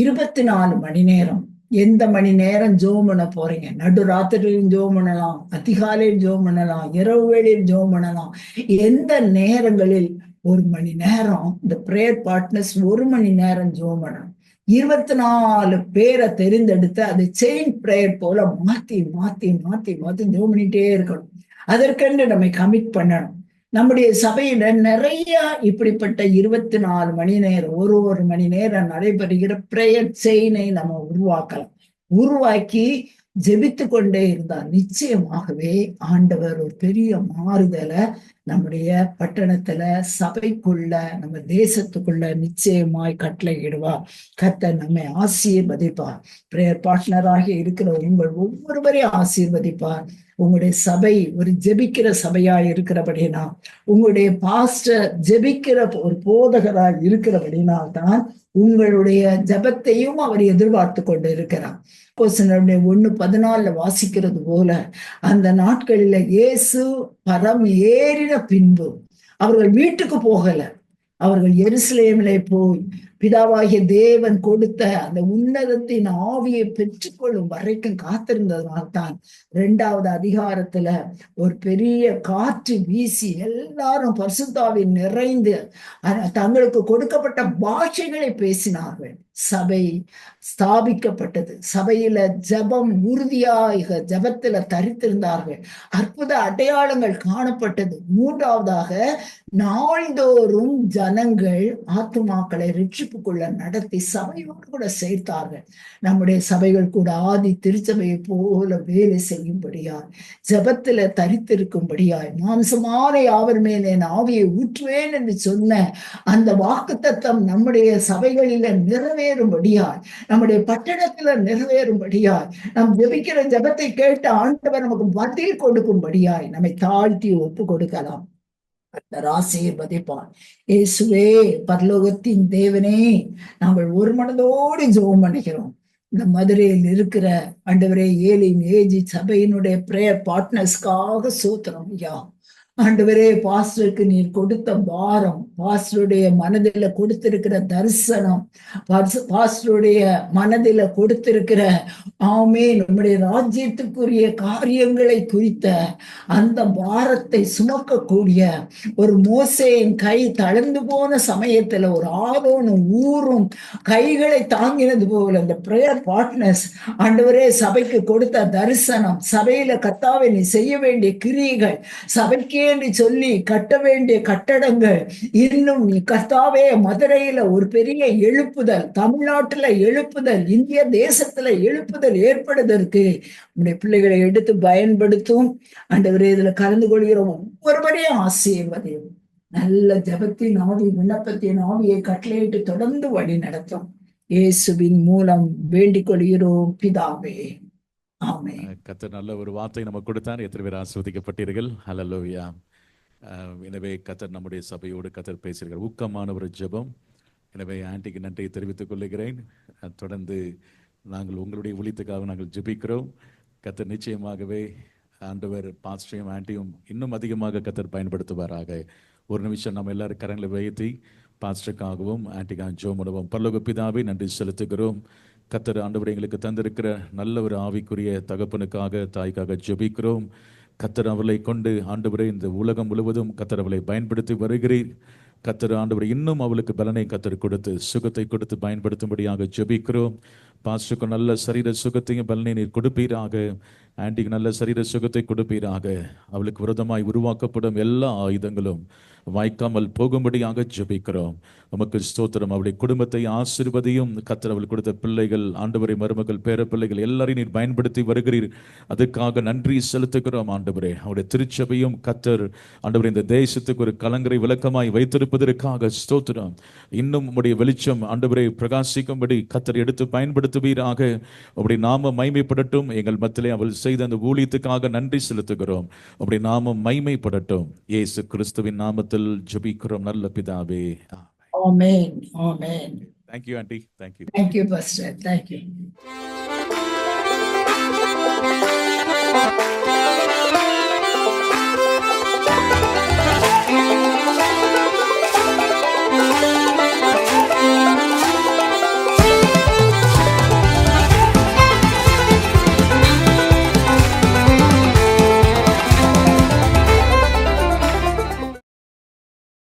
24 மணி நேரம் எந்த மணி நேரம் ஜெபம் பண்ண போறீங்க? நடு ராத்திரியிலும் ஜெபம் பண்ணலாம், அதிகாலையில் ஜெபம் பண்ணலாம், இரவு வேளையில் ஜெபம் பண்ணலாம். எந்த நேரங்களில் 1 மணி நேரம் இந்த பிரேயர் பார்ட்னர்ஸ் 1 மணி நேரம் ஜெபம் பண்ணணும். 24 பேரை தெரிந்தெடுத்து அது செயின் பிரேயர் போல மாத்தி மாத்தி மாத்தி மாத்தி ஜெபம் பண்ணிட்டே இருக்கணும். அதற்கென்று நம்ம கமிட் பண்ணணும். நம்முடைய சபையில நிறைய இப்படிப்பட்ட 24 மணி நேரம் ஒரு மணி நேரம் நடைபெறுகிற பிரேயர் செயினை நம்ம உருவாக்கி ஜெபித்து கொண்டே இருந்தால் நிச்சயமாகவே ஆண்டவர் ஒரு பெரிய மாறுதலை நம்முடைய பட்டணத்துல சபைக்குள்ள நம்ம தேசத்துக்குள்ள நிச்சயமாய் கட்டளையிடுவார். கர்த்தர் நம்மை ஆசீர்வதிப்பார். பிரேயர் பார்ட்னராக இருக்கிற உங்கள் ஒவ்வொருவரையும் ஆசீர்வதிப்பார். உங்களுடைய சபை ஒரு ஜெபிக்கிற சபையா இருக்கிறபடினா, உங்களுடைய பாஸ்டர் ஜெபிக்கிற ஒரு போதகராய் இருக்கிறபடினால்தான் உங்களுடைய ஜெபத்தையும் அவர் எதிர்பார்த்து கொண்டு இருக்கிறார். அப்போஸ்தலர்களுடைய 1:14 வாசிக்கிறது போல அந்த நாட்களில இயேசு பரம் ஏறின பின்பு அவர்கள் வீட்டுக்கு போகல, அவர்கள் எருசலேமிலே போய் பிதாவாகிய தேவன் கொடுத்த அந்த உன்னதத்தின் ஆவியை பெற்றுக்கொள்ளும் வரைக்கும் காத்திருந்ததுனால்தான் 2வது அதிகாரத்துல ஒரு பெரிய காற்று வீசி எல்லாரும் பரிசுத்தாவின் நிறைந்து தங்களுக்கு கொடுக்கப்பட்ட பாஷைகளை பேசினார்கள். சபை ஸ்தாபிக்கப்பட்டது. சபையில ஜபம் உறுதியாக ஜபத்துல தரித்திருந்தார்கள். அற்புத அடையாளங்கள் காணப்பட்டது. 3வதாக நாள்தோறும் ஜனங்கள் ஆத்துமாக்களை ரட்சிப்புக்குள்ள நடத்தி சபையோடு கூட சேர்த்தார்கள். நம்முடைய சபைகள் கூட ஆதி திருச்சபையை போல வேலை செய்யும்படியாய் ஜபத்துல தரித்திருக்கும்படியாய் மாம்சமான யாவர் மேலே ஆவியை ஊற்றுவேன் என்று சொன்ன அந்த வாக்குத்தத்தம் நம்முடைய சபைகளில நிறைவேறும்படியாய், நம்முடைய பட்டணத்துல நிறைவேறும்படியாய், நாம் ஜெபிக்கிற ஜெபத்தை கேட்டு ஆண்டவர் நமக்கு பதில் கொடுக்கும்படியாய் நம்மை தாழ்த்தி ஒப்பு கொடுக்கலாம். ஆசீர்வதிப்பான். இயேசுவே, பரலோகத்தின் தேவனே, நாங்கள் ஒரு மனதோடு ஜெபம் பண்ணுகிறோம். இந்த மதுரையில் இருக்கிற ஆண்டவரே ஏலின் ஏஜி சபையினுடைய பிரேயர் பார்ட்னர்ஸ்க்காக சோத்திரம் ஐயா. ஆண்டவரே, பாஸ்டருக்கு நீர் கொடுத்த பாரம், பாஸ்டருடைய மனதில கொடுத்திருக்கிற தரிசனம், பாஸ்டருடைய மனதில கொடுத்திருக்கிற நம்முடைய ராஜ்யத்துக்குரிய காரியங்களை குறித்த அந்த பாரத்தை சுமக்கக்கூடிய ஒரு மோசேயின் கை தளர்ந்து போன சமயத்துல ஒரு ஆரோனும் ஊரும் கைகளை தாங்கினது போல அந்த பிரேயர் பார்ட்னர்ஸ் ஆண்டவரே சபைக்கு கொடுத்த தரிசனம், சபையில கர்த்தாவே நீ செய்ய வேண்டிய கிரியைகள், சபைக்கே என்று சொல்லி கட்ட வேண்டிய கட்டடங்கள், இன்னும் நீ கர்த்தாவே மதுரையில ஒரு பெரிய எழுப்புதல், தமிழ்நாட்டுல எழுப்புதல், இந்திய தேசத்துல எழுப்புதல் ஏற்படுவதற்கு உடைய பிள்ளைகளை எடுத்து பயன்படுத்தும். ஆண்டவரே, இதுல கலந்து கொள்கிற ஒவ்வொருவரையும் ஆசீர்வதியும். நல்ல ஜெபத்தின் ஆவி, விண்ணப்பத்தின் ஆவியை கட்டளையிட்டு தொடர்ந்து வழி நடத்தும். இயேசுவின் மூலம் வேண்டிக் கொள்கிறோம் பிதாவே, ஆமென். கர்த்தர் நல்ல ஒரு வார்த்தை நமக்கு கொடுத்தார். எத்தனை பேர் ஆசீர்வதிக்கப்பட்டீர்கள்? ஹல்லேலூயா. எனவே கர்த்தர் நம்முடைய சபையோடு கர்த்தர் பேசுகிறார். ஊக்கமான ஒரு ஜெபம். எனவே ஆண்டிக்கு நன்றியை தெரிவித்துக் கொள்கிறேன். தொடர்ந்து நாங்கள் உங்களுடைய ஊழியத்துக்காக நாங்கள் ஜெபிக்கிறோம். கர்த்தர் நிச்சயமாகவே ஆண்டவர் பாஸ்டரையும் ஆண்டியும் இன்னும் அதிகமாக கர்த்தர் பயன்படுத்துவாராக. ஒரு நிமிஷம் நம்ம எல்லாரும் கரங்களை வைத்து பாஸ்டருக்காகவும் ஆண்டிக்காக ஜெபம் பண்ணுவோம். பரலோக பிதாவே, நன்றி செலுத்துகிறோம். கர்த்தர் ஆண்டவர் எங்களுக்கு தந்திருக்கிற நல்ல ஒரு ஆவிக்குரிய தகப்பனுக்காக, தாய்க்காக ஜெபிக்கிறோம். கர்த்தர் அவர்களை கொண்டு ஆண்டவரே இந்த உலகம் முழுவதும் கர்த்தர் அவளை பயன்படுத்தி வருகிறீர். கர்த்தர் ஆண்டவர் இன்னும் அவளுக்கு பலனை கர்த்தர் கொடுத்து சுகத்தை கொடுத்து பயன்படுத்தும்படியாக ஜெபிக்கிறோம். பாஸ்டருக்கு நல்ல சரீர சுகத்தையும் பலனை நீர் கொடுப்பீராக. ஆண்டிக்கு நல்ல சரீர சுகத்தை கொடுப்பீராக. அவளுக்கு விரோதமாய் உருவாக்கப்படும் எல்லா ஆயுதங்களும் வாய்க்காமல் போகும்படியாக ஜெபிக்கிறோம். உமக்கு ஸ்தோத்திரம். அவருடைய குடும்பத்தை ஆசீர்வதியும். கர்த்தர் அவள் கொடுத்த பிள்ளைகள், ஆண்டவரை மருமகள், பேர பிள்ளைகள் எல்லாரையும் நீர் பயன்படுத்தி வருகிறீர். அதற்காக நன்றி செலுத்துகிறோம் ஆண்டவரே. அவருடைய திருச்சபையும் கர்த்தர் ஆண்டவரே இந்த தேசத்துக்கு ஒரு கலங்கரை விளக்கமாய் வைத்திருப்பதற்காக ஸ்தோத்திரம். இன்னும் உம்முடைய வெளிச்சம் ஆண்டவரை பிரகாசிக்கும்படி கர்த்தர் எடுத்து பயன்படுத்துவீராக. உம்முடைய நாமம் மைமைப்படட்டும். எங்கள் மத்தியிலே அவள் செய்த அந்த ஊழியத்துக்காக நன்றி செலுத்துகிறோம். உம்முடைய நாமம் மைமைப்படட்டும். இயேசு கிறிஸ்துவின் நாமத்தில் ஜெபிக்கிறோம் நல்ல பிதாவே. ஆமென், ஆமென். Thank you, Auntie. Thank you. Thank you, Pastor. Thank you.